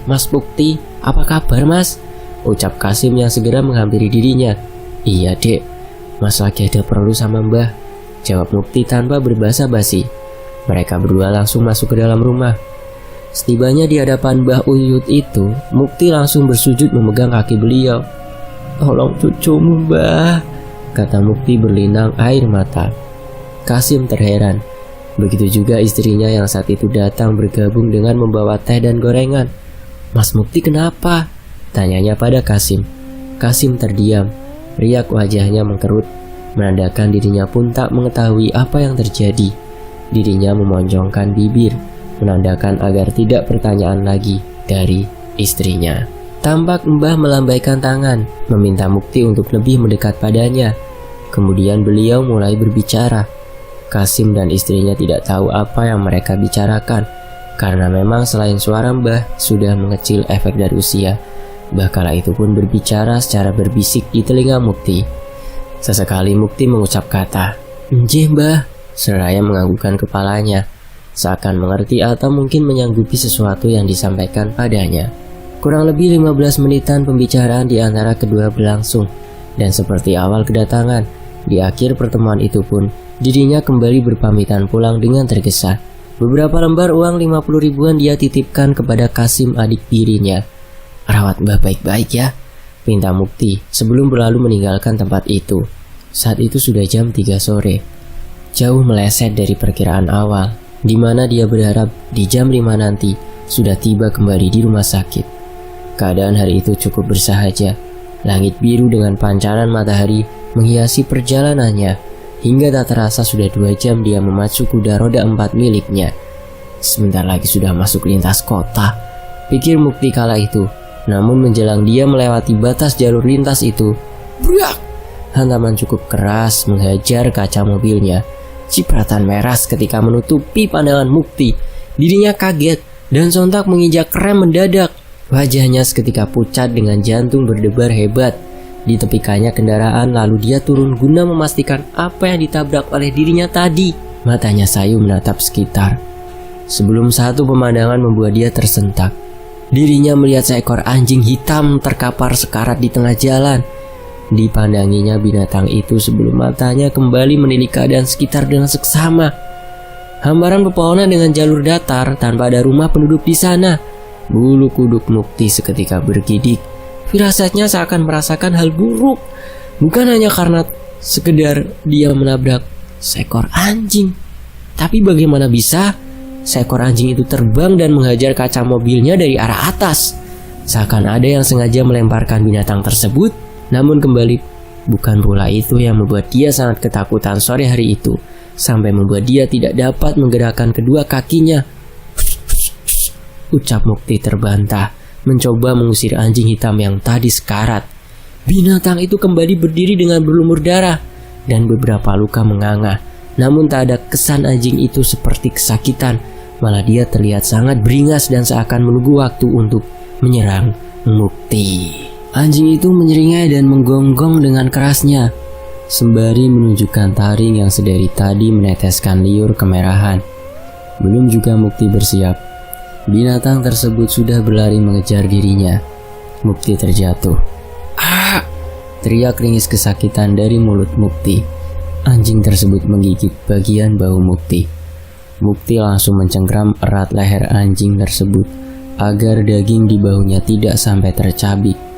Mas Mukti, apa kabar mas? Ucap Kasim yang segera menghampiri dirinya. Iya dek, mas lagi ada perlu sama mbah, jawab Mukti tanpa berbasa-basi. Mereka berdua langsung masuk ke dalam rumah. Setibanya di hadapan Mbah Uyut itu, Mukti langsung bersujud memegang kaki beliau. Tolong cucumu mbah, kata Mukti berlinang air mata. Kasim terheran. Begitu juga istrinya yang saat itu datang bergabung dengan membawa teh dan gorengan. Mas Mukti kenapa? Tanyanya pada Kasim. Kasim terdiam. Riak wajahnya mengkerut, menandakan dirinya pun tak mengetahui apa yang terjadi. Dirinya memonjongkan bibir, menandakan agar tidak pertanyaan lagi dari istrinya. Tampak Mbah melambaikan tangan, meminta Mukti untuk lebih mendekat padanya. Kemudian beliau mulai berbicara. Kasim dan istrinya tidak tahu apa yang mereka bicarakan, karena memang selain suara Mbah sudah mengecil efek dari usia. Mbah kala itu pun berbicara secara berbisik di telinga Mukti. Sesekali Mukti mengucap kata, "Nggih Mbah," seraya menganggukkan kepalanya, seakan mengerti atau mungkin menyanggupi sesuatu yang disampaikan padanya. Kurang lebih 15 menitan pembicaraan di antara kedua berlangsung, dan seperti awal kedatangan, di akhir pertemuan itu pun dirinya kembali berpamitan pulang dengan tergesa. Beberapa lembar uang 50 ribuan dia titipkan kepada Kasim adik tirinya. "Rawat Mbah baik-baik ya," pinta Mukti sebelum berlalu meninggalkan tempat itu. Saat itu sudah jam 3 sore. Jauh meleset dari perkiraan awal, di mana dia berharap di jam 5 nanti sudah tiba kembali di rumah sakit. Keadaan hari itu cukup bersahaja. Langit biru dengan pancaran matahari menghiasi perjalanannya. Hingga tak terasa sudah 2 jam dia memacu kuda roda 4 miliknya. Sebentar lagi sudah masuk lintas kota, pikir Mukti kala itu. Namun menjelang dia melewati batas jalur lintas itu, brak! Hantaman cukup keras menghajar kaca mobilnya. Cipratan meras ketika menutupi pandangan Mukti. Dirinya kaget dan sontak menginjak rem mendadak. Wajahnya seketika pucat dengan jantung berdebar hebat. Ditepikannya kendaraan, lalu dia turun guna memastikan apa yang ditabrak oleh dirinya tadi. Matanya sayu menatap sekitar. Sebelum satu pemandangan membuat dia tersentak. Dirinya melihat seekor anjing hitam terkapar sekarat di tengah jalan. Dipandanginya binatang itu sebelum matanya kembali menilik keadaan sekitar dengan seksama. Hamparan pepohonan dengan jalur datar tanpa ada rumah penduduk di sana. Bulu kuduk Mukti seketika bergidik. Firasatnya seakan merasakan hal buruk. Bukan hanya karena sekedar dia menabrak seekor anjing, tapi bagaimana bisa seekor anjing itu terbang dan menghajar kaca mobilnya dari arah atas. Seakan ada yang sengaja melemparkan binatang tersebut. Namun kembali, bukan pula itu yang membuat dia sangat ketakutan sore hari itu, sampai membuat dia tidak dapat menggerakkan kedua kakinya. Ucap Mukti terbantah, mencoba mengusir anjing hitam yang tadi sekarat. Binatang itu kembali berdiri dengan berlumur darah dan beberapa luka menganga. Namun tak ada kesan anjing itu seperti kesakitan, malah dia terlihat sangat beringas dan seakan menunggu waktu untuk menyerang Mukti. Anjing itu menyeringai dan menggonggong dengan kerasnya, sembari menunjukkan taring yang sedari tadi meneteskan liur kemerahan. Belum juga Mukti bersiap, binatang tersebut sudah berlari mengejar dirinya. Mukti terjatuh. "Ah!" teriak ringis kesakitan dari mulut Mukti. Anjing tersebut menggigit bagian bahu Mukti. Mukti langsung mencengkram erat leher anjing tersebut agar daging di bahunya tidak sampai tercabik.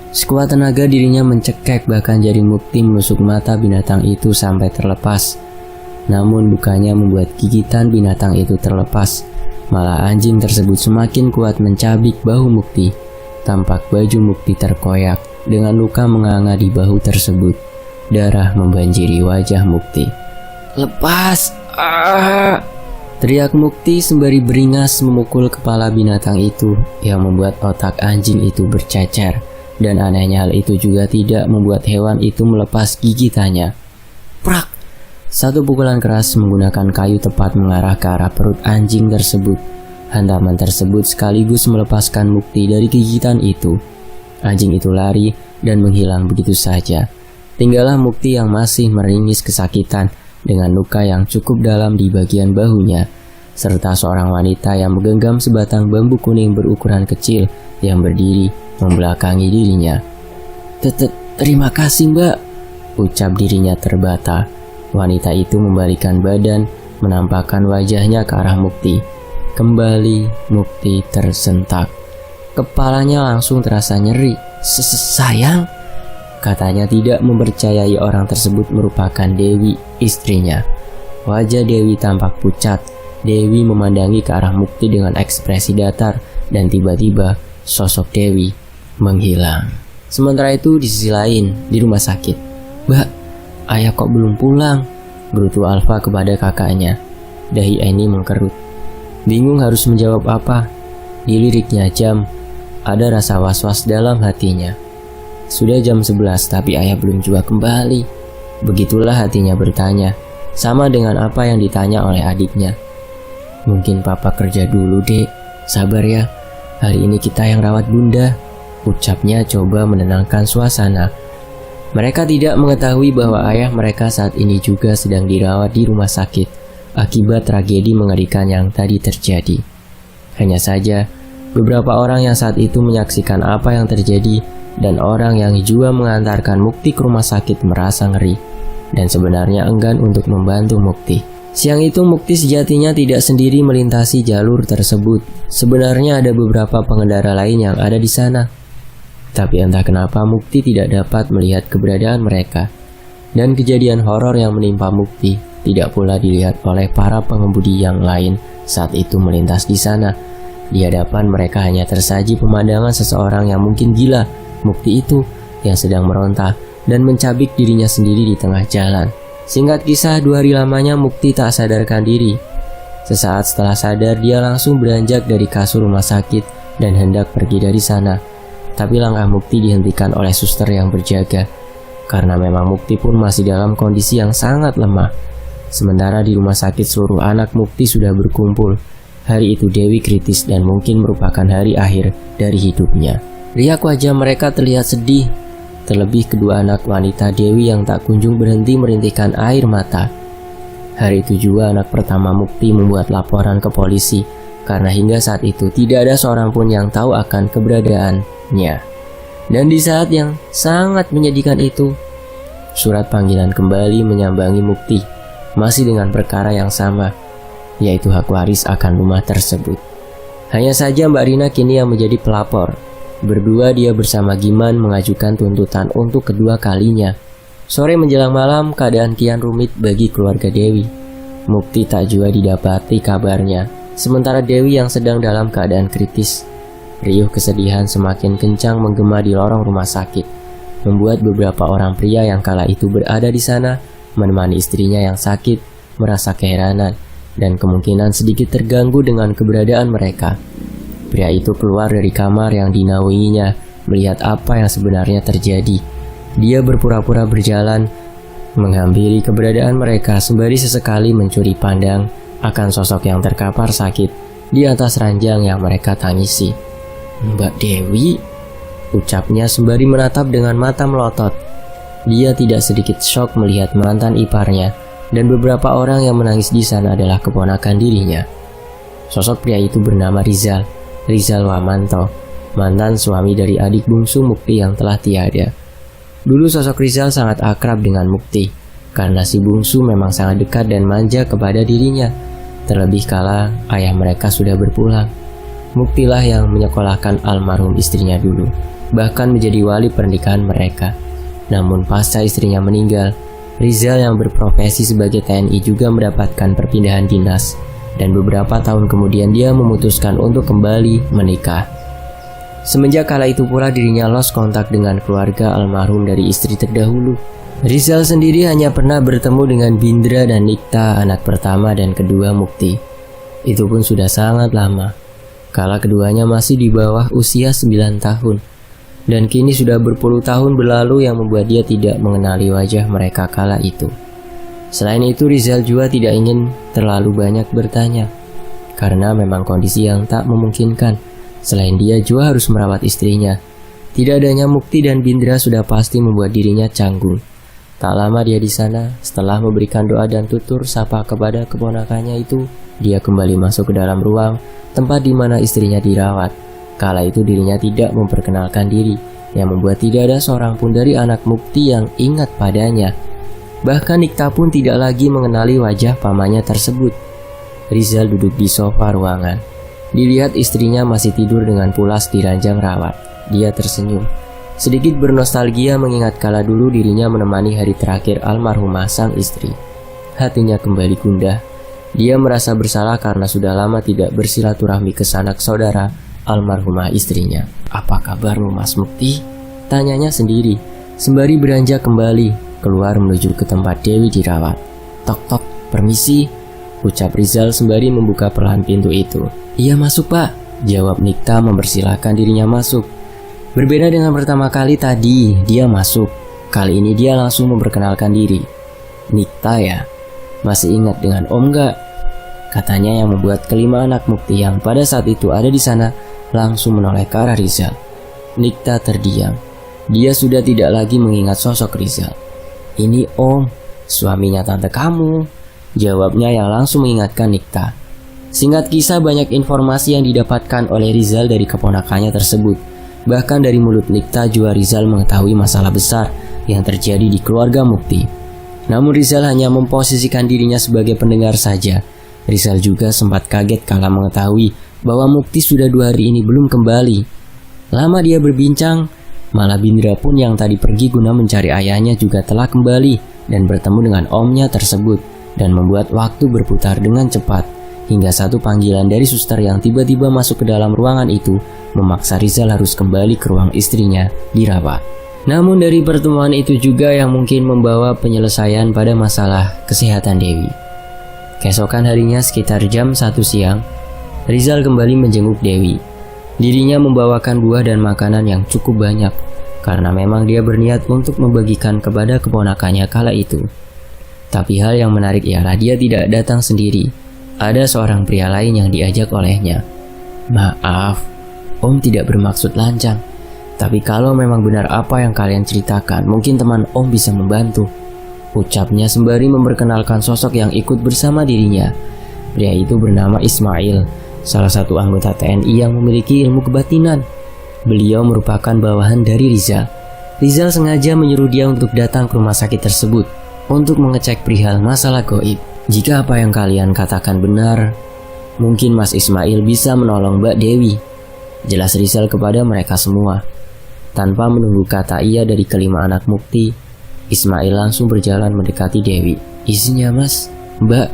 Sekuat tenaga dirinya mencekek, bahkan jari Mukti menusuk mata binatang itu sampai terlepas. Namun bukannya membuat gigitan binatang itu terlepas, malah anjing tersebut semakin kuat mencabik bahu Mukti. Tampak baju Mukti terkoyak dengan luka menganga di bahu tersebut. Darah membanjiri wajah Mukti. "Lepas!" "Ah!" teriak Mukti sembari beringas memukul kepala binatang itu, yang membuat otak anjing itu bercecer. Dan anehnya hal itu juga tidak membuat hewan itu melepas gigitannya. Prak! Satu pukulan keras menggunakan kayu tepat mengarah ke arah perut anjing tersebut. Hantaman tersebut sekaligus melepaskan Mukti dari gigitan itu. Anjing itu lari dan menghilang begitu saja. Tinggallah Mukti yang masih meringis kesakitan dengan luka yang cukup dalam di bagian bahunya, serta seorang wanita yang menggenggam sebatang bambu kuning berukuran kecil yang berdiri membelakangi dirinya. Terima kasih Mbak, ucap dirinya terbata. Wanita itu membalikkan badan, menampakkan wajahnya ke arah Mukti. Kembali Mukti tersentak. Kepalanya langsung terasa nyeri. Sayang, katanya tidak mempercayai orang tersebut merupakan Dewi, istrinya. Wajah Dewi tampak pucat. Dewi memandangi ke arah Mukti dengan ekspresi datar dan tiba-tiba sosok Dewi menghilang. Sementara itu di sisi lain, di rumah sakit. Mbak, ayah kok belum pulang? Gerutu Alfa kepada kakaknya. Dahi Eni mengkerut. Bingung harus menjawab apa. Diliriknya jam. Ada rasa was-was dalam hatinya. Sudah jam 11 tapi ayah belum juga kembali. Begitulah hatinya bertanya. Sama dengan apa yang ditanya oleh adiknya. Mungkin papa kerja dulu dek. Sabar ya. Hari ini kita yang rawat bunda. Ucapnya coba menenangkan suasana. Mereka tidak mengetahui bahwa ayah mereka saat ini juga sedang dirawat di rumah sakit akibat tragedi mengerikan yang tadi terjadi. Hanya saja, beberapa orang yang saat itu menyaksikan apa yang terjadi dan orang yang juga mengantarkan Mukti ke rumah sakit merasa ngeri dan sebenarnya enggan untuk membantu Mukti. Siang itu Mukti sejatinya tidak sendiri melintasi jalur tersebut. Sebenarnya ada beberapa pengendara lain yang ada di sana. Tapi entah kenapa Mukti tidak dapat melihat keberadaan mereka. Dan kejadian horor yang menimpa Mukti tidak pula dilihat oleh para pengemudi yang lain saat itu melintas di sana. Di hadapan mereka hanya tersaji pemandangan seseorang yang mungkin gila, Mukti itu, yang sedang meronta dan mencabik dirinya sendiri di tengah jalan. Singkat kisah, 2 hari lamanya Mukti tak sadarkan diri. Sesaat setelah sadar, dia langsung beranjak dari kasur rumah sakit dan hendak pergi dari sana. Tapi langkah Mukti dihentikan oleh suster yang berjaga, karena memang Mukti pun masih dalam kondisi yang sangat lemah. Sementara di rumah sakit seluruh anak Mukti sudah berkumpul. Hari itu Dewi kritis dan mungkin merupakan hari akhir dari hidupnya. Riak wajah mereka terlihat sedih. Terlebih kedua anak wanita Dewi yang tak kunjung berhenti merintihkan air mata. Hari itu juga anak pertama Mukti membuat laporan ke polisi, karena hingga saat itu tidak ada seorang pun yang tahu akan keberadaannya. Dan di saat yang sangat menyedihkan itu, surat panggilan kembali menyambangi Mukti, masih dengan perkara yang sama, yaitu hak waris akan rumah tersebut. Hanya saja Mbak Rina kini yang menjadi pelapor. Berdua dia bersama Giman mengajukan tuntutan untuk kedua kalinya. Sore menjelang malam, keadaan kian rumit bagi keluarga Dewi. Mukti tak juga didapati kabarnya, sementara Dewi yang sedang dalam keadaan kritis. Riuh kesedihan semakin kencang menggema di lorong rumah sakit, membuat beberapa orang pria yang kala itu berada di sana menemani istrinya yang sakit merasa keheranan dan kemungkinan sedikit terganggu dengan keberadaan mereka. Pria itu keluar dari kamar yang dinaunginya melihat apa yang sebenarnya terjadi. Dia berpura-pura berjalan menghampiri keberadaan mereka sembari sesekali mencuri pandang akan sosok yang terkapar sakit di atas ranjang yang mereka tangisi. Mbak Dewi, ucapnya sembari menatap dengan mata melotot. Dia tidak sedikit syok melihat mantan iparnya dan beberapa orang yang menangis di sana adalah keponakan dirinya. Sosok pria itu bernama Rizal Wamanto, mantan suami dari adik bungsu Mukti yang telah tiada. Dulu sosok Rizal sangat akrab dengan Mukti, karena si bungsu memang sangat dekat dan manja kepada dirinya. Terlebih kala ayah mereka sudah berpulang. Muktilah yang menyekolahkan almarhum istrinya dulu, bahkan menjadi wali pernikahan mereka. Namun pasca istrinya meninggal, Rizal yang berprofesi sebagai TNI juga mendapatkan perpindahan dinas. Dan beberapa tahun kemudian dia memutuskan untuk kembali menikah. Semenjak kala itu pula dirinya lost kontak dengan keluarga almarhum dari istri terdahulu. Rizal sendiri hanya pernah bertemu dengan Bindra dan Nikta, anak pertama dan kedua Mukti. Itu pun sudah sangat lama, kala keduanya masih di bawah usia 9 tahun. Dan kini sudah berpuluh tahun berlalu yang membuat dia tidak mengenali wajah mereka kala itu. Selain itu Rizal juga tidak ingin terlalu banyak bertanya, karena memang kondisi yang tak memungkinkan. Selain dia juga harus merawat istrinya. Tidak adanya Mukti dan Bindra sudah pasti membuat dirinya canggung. Tak lama dia di sana, setelah memberikan doa dan tutur sapa kepada keponakannya itu, dia kembali masuk ke dalam ruang tempat di mana istrinya dirawat. Kala itu dirinya tidak memperkenalkan diri, yang membuat tidak ada seorang pun dari anak Mukti yang ingat padanya. Bahkan Nikta pun tidak lagi mengenali wajah pamannya tersebut. Rizal duduk di sofa ruangan. Dilihat istrinya masih tidur dengan pulas di ranjang rawat. Dia tersenyum. Sedikit bernostalgia mengingat kala dulu dirinya menemani hari terakhir almarhumah sang istri. Hatinya kembali gundah. Dia merasa bersalah karena sudah lama tidak bersilaturahmi ke sanak saudara almarhumah istrinya. "Apa kabarmu, Mas Mukti?" tanyanya sendiri, sembari beranjak kembali keluar menuju ke tempat Dewi dirawat. "Tok tok, permisi," ucap Rizal sembari membuka perlahan pintu itu. "Iya, masuk Pak," jawab Nikta mempersilahkan dirinya masuk. Berbeda dengan pertama kali tadi, dia masuk. Kali ini dia langsung memperkenalkan diri. "Nikta ya? Masih ingat dengan Om gak?" katanya, yang membuat kelima anak Mukti yang pada saat itu ada di sana langsung menoleh ke arah Rizal. Nikta terdiam. Dia sudah tidak lagi mengingat sosok Rizal. "Ini Om, suaminya tante kamu," jawabnya yang langsung mengingatkan Nikta. Singkat kisah, banyak informasi yang didapatkan oleh Rizal dari keponakannya tersebut. Bahkan dari mulut Nikta juga Rizal mengetahui masalah besar yang terjadi di keluarga Mukti. Namun Rizal hanya memposisikan dirinya sebagai pendengar saja. Rizal juga sempat kaget kala mengetahui bahwa Mukti sudah 2 hari ini belum kembali. Lama dia berbincang, malah Bindra pun yang tadi pergi guna mencari ayahnya juga telah kembali dan bertemu dengan omnya tersebut, dan membuat waktu berputar dengan cepat. Hingga satu panggilan dari suster yang tiba-tiba masuk ke dalam ruangan itu memaksa Rizal harus kembali ke ruang istrinya dirawat. Namun dari pertemuan itu juga yang mungkin membawa penyelesaian pada masalah kesehatan Dewi. Keesokan harinya sekitar jam 1 siang, Rizal kembali menjenguk Dewi. Dirinya membawakan buah dan makanan yang cukup banyak, karena memang dia berniat untuk membagikan kepada keponakannya kala itu. Tapi hal yang menarik ialah dia tidak datang sendiri. Ada seorang pria lain yang diajak olehnya. "Maaf, Om tidak bermaksud lancang. Tapi kalau memang benar apa yang kalian ceritakan, mungkin teman Om bisa membantu," ucapnya sembari memperkenalkan sosok yang ikut bersama dirinya. Pria itu bernama Ismail, salah satu anggota TNI yang memiliki ilmu kebatinan. Beliau merupakan bawahan dari Rizal. Rizal sengaja menyuruh dia untuk datang ke rumah sakit tersebut untuk mengecek perihal masalah gaib. "Jika apa yang kalian katakan benar, mungkin Mas Ismail bisa menolong Mbak Dewi," jelas Rizal kepada mereka semua. Tanpa menunggu kata iya dari kelima anak Mukti, Ismail langsung berjalan mendekati Dewi. "Izin ya Mas, Mbak,"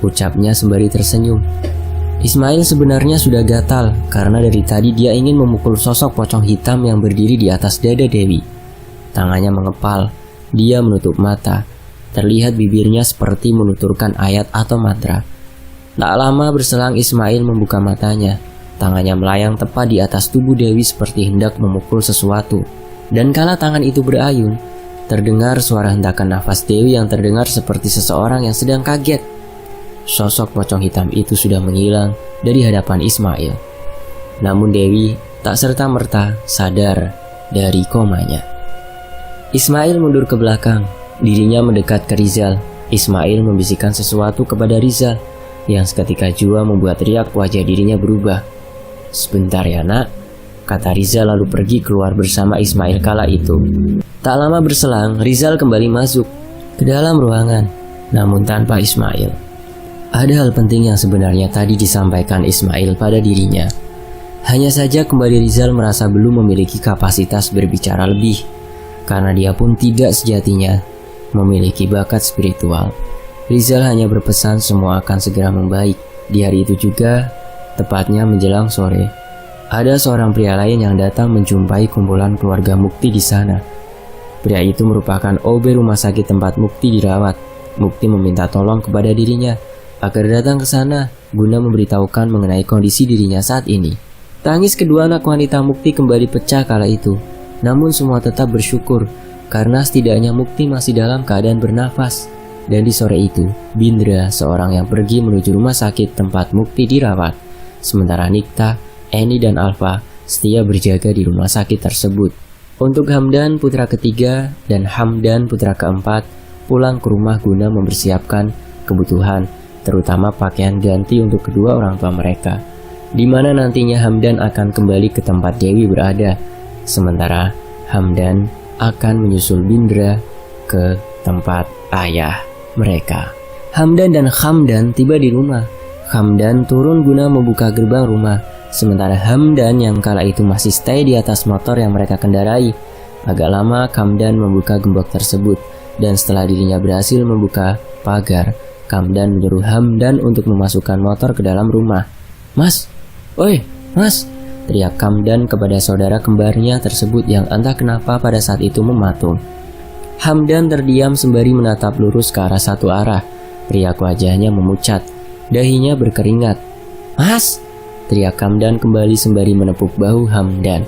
ucapnya sembari tersenyum. Ismail sebenarnya sudah gatal karena dari tadi dia ingin memukul sosok pocong hitam yang berdiri di atas dada Dewi. Tangannya mengepal, dia menutup mata. Terlihat bibirnya seperti menuturkan ayat atau mantra. Tak lama berselang Ismail membuka matanya. Tangannya melayang tepat di atas tubuh Dewi seperti hendak memukul sesuatu. Dan kala tangan itu berayun, terdengar suara hentakan nafas Dewi yang terdengar seperti seseorang yang sedang kaget. Sosok pocong hitam itu sudah menghilang dari hadapan Ismail. Namun Dewi tak serta-merta sadar dari komanya. Ismail mundur ke belakang. Dirinya mendekat ke Rizal. Ismail membisikkan sesuatu kepada Rizal yang seketika jua membuat riak wajah dirinya berubah. "Sebentar ya nak," kata Rizal lalu pergi keluar bersama Ismail kala itu. Tak lama berselang, Rizal kembali masuk ke dalam ruangan, namun tanpa Ismail. Ada hal penting yang sebenarnya tadi disampaikan Ismail pada dirinya. Hanya saja kembali Rizal merasa belum memiliki kapasitas berbicara lebih, karena dia pun tidak sejatinya memiliki bakat spiritual. Rizal hanya berpesan semua akan segera membaik. Di hari itu juga, tepatnya menjelang sore, ada seorang pria lain yang datang menjumpai kumpulan keluarga Mukti di sana. Pria itu merupakan OB rumah sakit tempat Mukti dirawat. Mukti meminta tolong kepada dirinya agar datang ke sana guna memberitahukan mengenai kondisi dirinya saat ini. Tangis kedua anak wanita Mukti kembali pecah kala itu. Namun semua tetap bersyukur karena setidaknya Mukti masih dalam keadaan bernafas. Dan di sore itu, Bindra, seorang yang pergi menuju rumah sakit tempat Mukti dirawat. Sementara Nikta, Eni dan Alfa setia berjaga di rumah sakit tersebut. Untuk Hamdan putra ketiga dan Hamdan putra keempat pulang ke rumah guna mempersiapkan kebutuhan, terutama pakaian ganti untuk kedua orang tua mereka, di mana nantinya Hamdan akan kembali ke tempat Dewi berada, sementara Hamdan akan menyusul Bindra ke tempat ayah mereka. Hamdan dan Hamdan tiba di rumah. Hamdan turun guna membuka gerbang rumah, sementara Hamdan yang kala itu masih stay di atas motor yang mereka kendarai. Agak lama Hamdan membuka gembok tersebut, dan setelah dirinya berhasil membuka pagar, Hamdan menyuruh Hamdan untuk memasukkan motor ke dalam rumah. "Mas, oi, mas!" teriak Hamdan kepada saudara kembarnya tersebut yang entah kenapa pada saat itu mematung. Hamdan terdiam sembari menatap lurus ke arah satu arah. Riak wajahnya memucat, dahinya berkeringat. "Mas!" teriak Hamdan kembali sembari menepuk bahu Hamdan.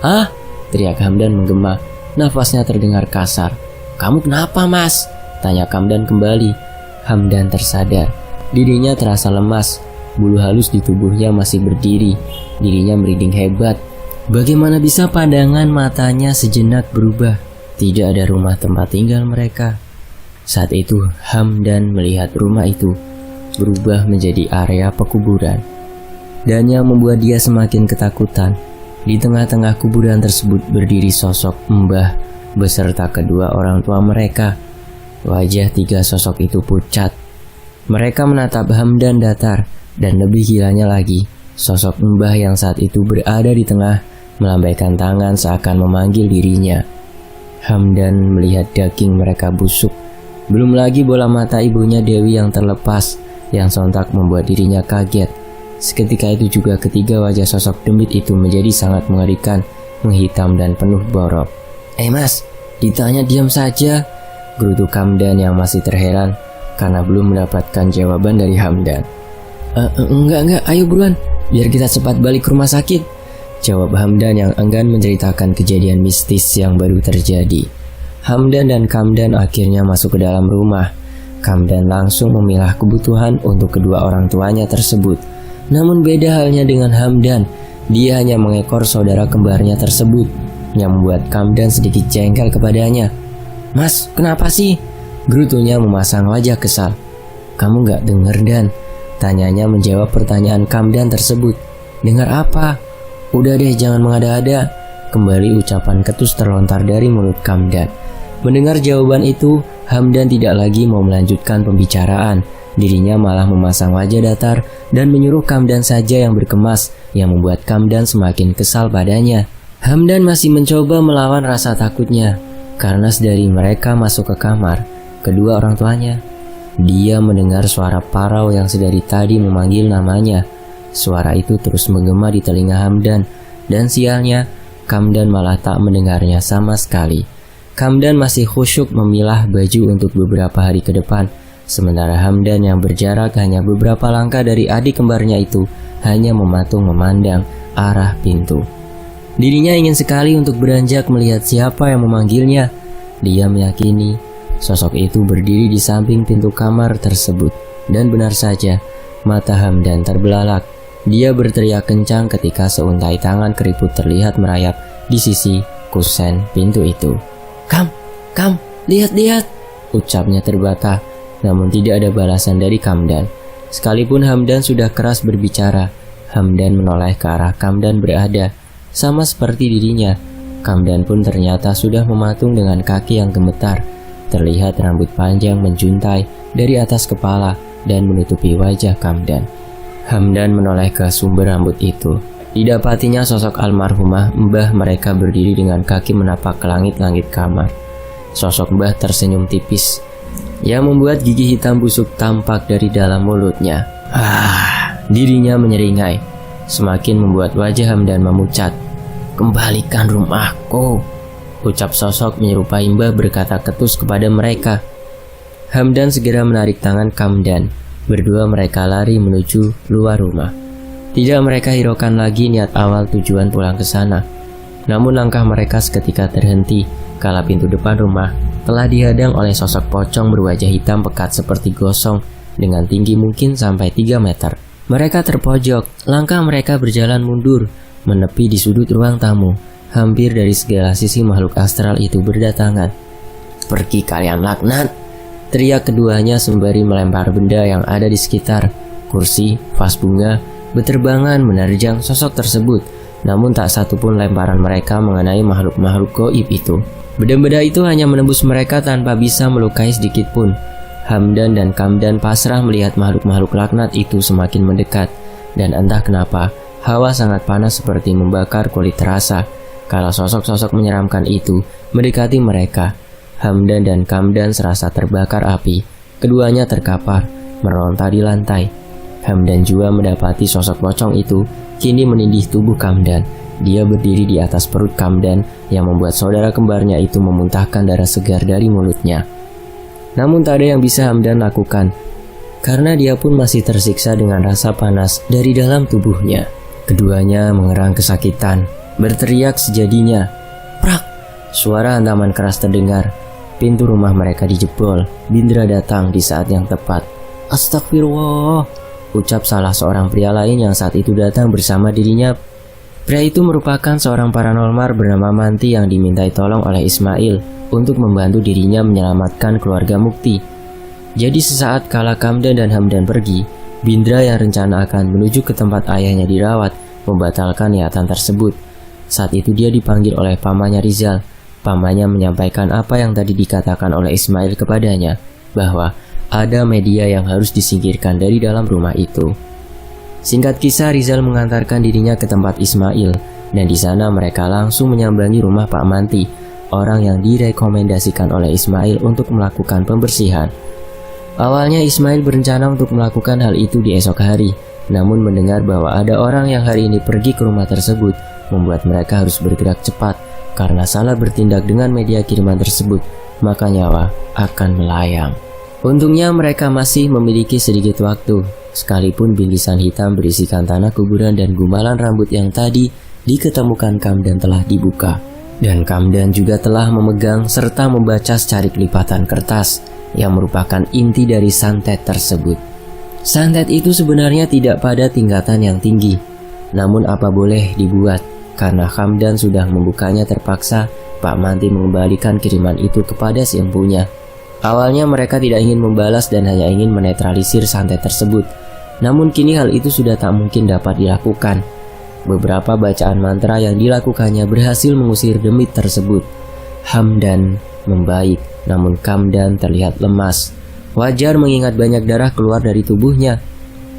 "Ah!" teriak Hamdan menggema, nafasnya terdengar kasar. "Kamu kenapa, Mas?" tanya Hamdan kembali. Hamdan tersadar, dirinya terasa lemas, bulu halus di tubuhnya masih berdiri, dirinya merinding hebat. Bagaimana bisa pandangan matanya sejenak berubah? Tidak ada rumah tempat tinggal mereka. Saat itu Hamdan melihat rumah itu berubah menjadi area pekuburan. Dan yang membuat dia semakin ketakutan, di tengah-tengah kuburan tersebut berdiri sosok Mbah beserta kedua orang tua mereka. Wajah tiga sosok itu pucat. Mereka menatap Hamdan datar, dan lebih gilanya lagi, sosok Mbah yang saat itu berada di tengah melambaikan tangan seakan memanggil dirinya. Hamdan melihat daging mereka busuk. Belum lagi bola mata ibunya Dewi yang terlepas, yang sontak membuat dirinya kaget. Seketika itu juga ketiga wajah sosok demit itu menjadi sangat mengerikan, menghitam dan penuh borok. Mas, ditanya diam saja," gerutu Hamdan yang masih terheran karena belum mendapatkan jawaban dari Hamdan. Enggak, ayo buruan, biar kita cepat balik ke rumah sakit," jawab Hamdan yang enggan menceritakan kejadian mistis yang baru terjadi. Hamdan dan Hamdan akhirnya masuk ke dalam rumah. Hamdan langsung memilah kebutuhan untuk kedua orang tuanya tersebut. Namun beda halnya dengan Hamdan, dia hanya mengekor saudara kembarnya tersebut, yang membuat Hamdan sedikit jengkel kepadanya. "Mas, kenapa sih?" gerutunya memasang wajah kesal. "Kamu gak denger, Dan?" tanyanya menjawab pertanyaan Hamdan tersebut. "Dengar apa? Udah deh, jangan mengada-ada," kembali ucapan ketus terlontar dari mulut Hamdan. Mendengar jawaban itu, Hamdan tidak lagi mau melanjutkan pembicaraan. Dirinya malah memasang wajah datar dan menyuruh Hamdan saja yang berkemas, yang membuat Hamdan semakin kesal padanya. Hamdan masih mencoba melawan rasa takutnya, karena sedari mereka masuk ke kamar kedua orang tuanya, dia mendengar suara parau yang sedari tadi memanggil namanya. Suara itu terus menggema di telinga Hamdan, dan sialnya, Hamdan malah tak mendengarnya sama sekali. Hamdan masih khusyuk memilah baju untuk beberapa hari ke depan, sementara Hamdan yang berjarak hanya beberapa langkah dari adik kembarnya itu hanya mematung memandang arah pintu. Dirinya ingin sekali untuk beranjak melihat siapa yang memanggilnya. Dia meyakini sosok itu berdiri di samping pintu kamar tersebut, dan benar saja, mata Hamdan terbelalak. Dia berteriak kencang ketika seuntai tangan keriput terlihat merayap di sisi kusen pintu itu. Kam, lihat, ucapnya terbata, namun tidak ada balasan dari Hamdan. Sekalipun Hamdan sudah keras berbicara, Hamdan menoleh ke arah Hamdan berada, sama seperti dirinya. Hamdan pun ternyata sudah mematung dengan kaki yang gemetar. Terlihat rambut panjang menjuntai dari atas kepala dan menutupi wajah Hamdan. Hamdan menoleh ke sumber rambut itu. Didapatinya sosok almarhumah Mbah mereka berdiri dengan kaki menapak ke langit-langit kamar. Sosok Mbah tersenyum tipis, yang membuat gigi hitam busuk tampak dari dalam mulutnya. Dirinya menyeringai, semakin membuat wajah Hamdan memucat. "Kembalikan rumahku," ucap sosok menyerupai Mbah berkata ketus kepada mereka. Hamdan segera menarik tangan Hamdan. Berdua mereka lari menuju luar rumah. Tidak mereka hiraukan lagi niat awal tujuan pulang ke sana. Namun langkah mereka seketika terhenti kala pintu depan rumah telah dihadang oleh sosok pocong berwajah hitam pekat seperti gosong dengan tinggi mungkin sampai 3 meter. Mereka terpojok, langkah mereka berjalan mundur, menepi di sudut ruang tamu. hampir dari segala sisi makhluk astral itu berdatangan. "Pergi kalian laknat!" teriak keduanya sembari melempar benda yang ada di sekitar. Kursi, vas bunga, beterbangan menerjang sosok tersebut. Namun tak satu pun lemparan mereka mengenai makhluk-makhluk gaib itu. Benda-benda itu hanya menembus mereka tanpa bisa melukai sedikit pun. Hamdan dan Kamdan pasrah melihat makhluk-makhluk laknat itu semakin mendekat. Dan entah kenapa, hawa sangat panas seperti membakar kulit terasa. Kalau sosok-sosok menyeramkan itu mendekati mereka, Hamdan dan Kamdan serasa terbakar api. Keduanya terkapar, meronta di lantai. Hamdan juga mendapati sosok pocong itu kini menindih tubuh Kamdan. Dia berdiri di atas perut Kamdan yang membuat saudara kembarnya itu memuntahkan darah segar dari mulutnya. Namun tak ada yang bisa Hamdan lakukan, karena dia pun masih tersiksa dengan rasa panas dari dalam tubuhnya. Keduanya mengerang kesakitan, berteriak sejadinya. Prak! Suara hantaman keras terdengar. Pintu rumah mereka dijebol. Bindra datang di saat yang tepat. "Astagfirullah!" ucap salah seorang pria lain yang saat itu datang bersama dirinya. Pria itu merupakan seorang paranormal bernama Manti yang dimintai tolong oleh Ismail untuk membantu dirinya menyelamatkan keluarga Mukti. Jadi sesaat kala Kamdan dan Hamdan pergi, Bindra yang rencana akan menuju ke tempat ayahnya dirawat membatalkan niatan tersebut. Saat itu dia dipanggil oleh pamannya Rizal. Pamannya menyampaikan apa yang tadi dikatakan oleh Ismail kepadanya, bahwa ada media yang harus disingkirkan dari dalam rumah itu. Singkat kisah, Rizal mengantarkan dirinya ke tempat Ismail, dan di sana mereka langsung menyambangi rumah Pak Manti, orang yang direkomendasikan oleh Ismail untuk melakukan pembersihan. Awalnya Ismail berencana untuk melakukan hal itu di esok hari, namun mendengar bahwa ada orang yang hari ini pergi ke rumah tersebut, membuat mereka harus bergerak cepat, karena salah bertindak dengan media kiriman tersebut, maka nyawa akan melayang. Untungnya mereka masih memiliki sedikit waktu, sekalipun bingkisan hitam berisikan tanah kuburan dan gumpalan rambut yang tadi diketemukan Kamdan telah dibuka. Dan Kamdan juga telah memegang serta membaca secarik lipatan kertas yang merupakan inti dari santet tersebut. Santet itu sebenarnya tidak pada tingkatan yang tinggi, namun apa boleh dibuat, karena Kamdan sudah membukanya terpaksa, Pak Manti mengembalikan kiriman itu kepada si empunya. Awalnya mereka tidak ingin membalas dan hanya ingin menetralisir santet tersebut. Namun kini hal itu sudah tak mungkin dapat dilakukan. Beberapa bacaan mantra yang dilakukannya berhasil mengusir demit tersebut. Hamdan membaik, namun Kamdan terlihat lemas. Wajar mengingat banyak darah keluar dari tubuhnya.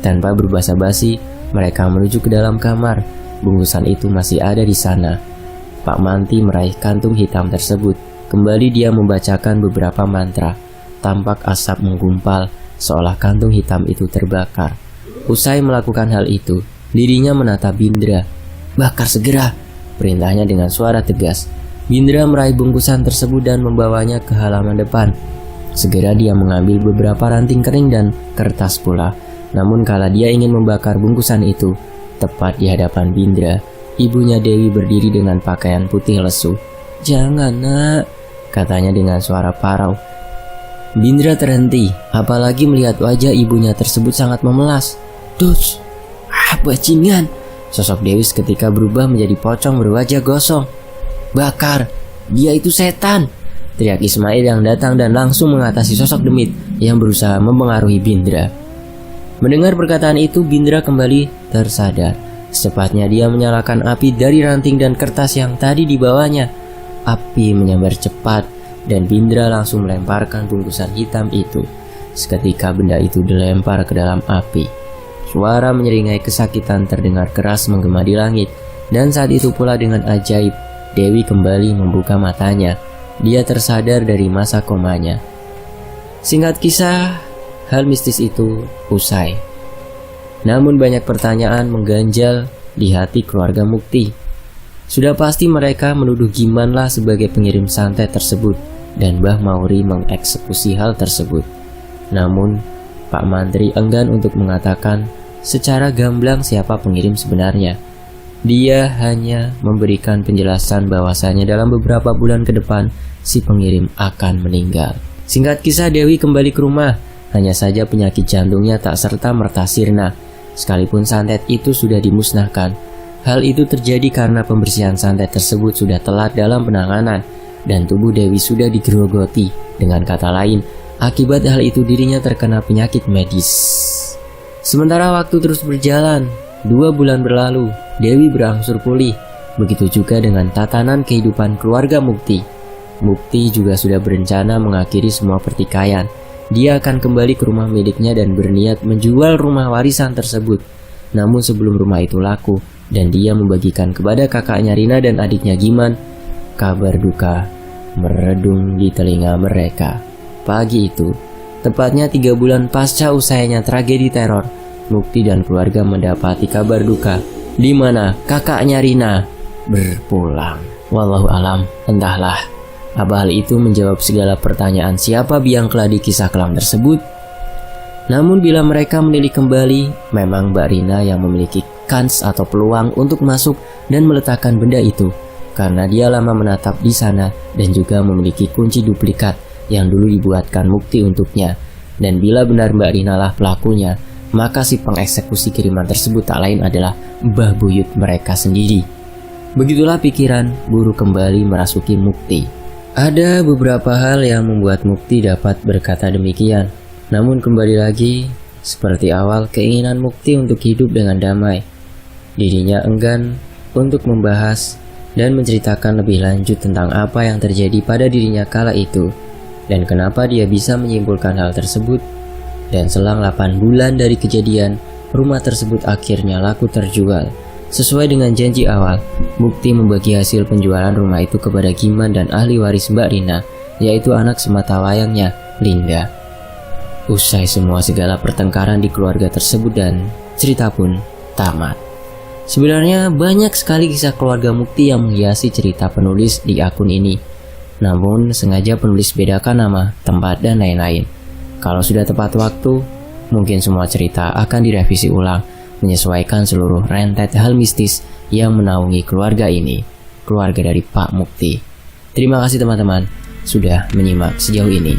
Tanpa berbasa-basi, mereka menuju ke dalam kamar. Bungkusan itu masih ada di sana. Pak Manti meraih kantung hitam tersebut. Kembali dia membacakan beberapa mantra. Tampak asap menggumpal, seolah kantung hitam itu terbakar. Usai melakukan hal itu, dirinya menatap Bindra. "Bakar segera!" perintahnya dengan suara tegas. Bindra meraih bungkusan tersebut dan membawanya ke halaman depan. Segera dia mengambil beberapa ranting kering dan kertas pula. Namun kala dia ingin membakar bungkusan itu, tepat di hadapan Bindra, ibunya Dewi berdiri dengan pakaian putih lesu. "Jangan, Nak," katanya dengan suara parau. Bindra terhenti, apalagi melihat wajah ibunya tersebut sangat memelas. "Dus, bajingan!" Sosok Dewi seketika berubah menjadi pocong berwajah gosong. "Bakar, dia itu setan!" teriak Ismail yang datang dan langsung mengatasi sosok demit yang berusaha mempengaruhi Bindra. Mendengar perkataan itu, Bindra kembali tersadar. Secepatnya dia menyalakan api dari ranting dan kertas yang tadi dibawanya. Api menyambar cepat dan Bindra langsung melemparkan bungkusan hitam itu. Seketika benda itu dilempar ke dalam api. Suara menyeringai kesakitan terdengar keras menggema di langit. Dan saat itu pula dengan ajaib, Dewi kembali membuka matanya. Dia tersadar dari masa komanya. Singkat kisah, hal mistis itu usai. Namun banyak pertanyaan mengganjal di hati keluarga Mukti. Sudah pasti mereka menuduh Gimanlah sebagai pengirim santet tersebut dan Mbah Mauri mengeksekusi hal tersebut. Namun, Pak Mantri enggan untuk mengatakan secara gamblang siapa pengirim sebenarnya. Dia hanya memberikan penjelasan bahwasanya dalam beberapa bulan ke depan si pengirim akan meninggal. Singkat kisah, Dewi kembali ke rumah. Hanya saja penyakit jantungnya tak serta-merta sirna. Sekalipun santet itu sudah dimusnahkan, Hal itu terjadi karena pembersihan santet tersebut sudah telat dalam penanganan dan tubuh Dewi sudah digerogoti. Dengan kata lain, akibat hal itu dirinya terkena penyakit medis. Sementara waktu terus berjalan, 2 bulan berlalu, Dewi berangsur pulih. Begitu juga dengan tatanan kehidupan keluarga Mukti. Mukti juga sudah berencana mengakhiri semua pertikaian. Dia akan kembali ke rumah miliknya dan berniat menjual rumah warisan tersebut. Namun sebelum rumah itu laku dan dia membagikan kepada kakaknya Rina dan adiknya Giman, kabar duka meredung di telinga mereka. Pagi itu, tepatnya 3 bulan pasca usainya tragedi teror, Mukti dan keluarga mendapati kabar duka di mana kakaknya Rina berpulang. Wallahu alam, entahlah apa hal itu menjawab segala pertanyaan siapa biang keladi kisah kelam tersebut. Namun bila mereka menilik kembali, memang Mbak Rina yang memiliki kans atau peluang untuk masuk dan meletakkan benda itu, karena dia lama menatap di sana dan juga memiliki kunci duplikat yang dulu dibuatkan Mukti untuknya. Dan bila benar Mbak Rina lah pelakunya, maka si pengeksekusi kiriman tersebut tak lain adalah Mbah Buyut mereka sendiri. Begitulah pikiran Guru kembali merasuki Mukti. Ada beberapa hal yang membuat Mukti dapat berkata demikian. Namun kembali lagi, seperti awal, keinginan Mukti untuk hidup dengan damai. Dirinya enggan untuk membahas dan menceritakan lebih lanjut tentang apa yang terjadi pada dirinya kala itu dan kenapa dia bisa menyimpulkan hal tersebut. Dan selang 8 bulan dari kejadian, rumah tersebut akhirnya laku terjual. Sesuai dengan janji awal, Mukti membagi hasil penjualan rumah itu kepada Giman dan ahli waris Mbak Rina, yaitu anak sematawayangnya, Linda. Usai semua segala pertengkaran di keluarga tersebut dan cerita pun tamat. Sebenarnya banyak sekali kisah keluarga Mukti yang menghiasi cerita penulis di akun ini. Namun sengaja penulis bedakan nama, tempat, dan lain-lain. Kalau sudah tepat waktu, mungkin semua cerita akan direvisi ulang, menyesuaikan seluruh rentet hal mistis yang menaungi keluarga ini, keluarga dari Pak Mukti. Terima kasih teman-teman sudah menyimak sejauh ini.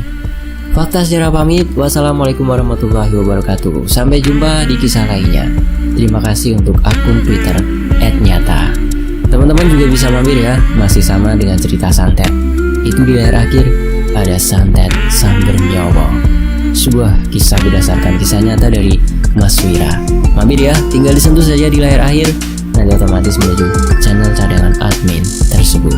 Fakta sejarah pamit. Wassalamualaikum warahmatullahi wabarakatuh. Sampai jumpa di kisah lainnya. Terima kasih untuk akun Twitter @nyata. Teman-teman juga bisa mampir ya, masih sama dengan cerita santet. Itu di layar akhir ada santet Sangger Nyowo, sebuah kisah berdasarkan kisah nyata dari Mas Wira. Mampir ya, tinggal disentuh saja di layar akhir, nanti otomatis menuju channel cadangan admin tersebut.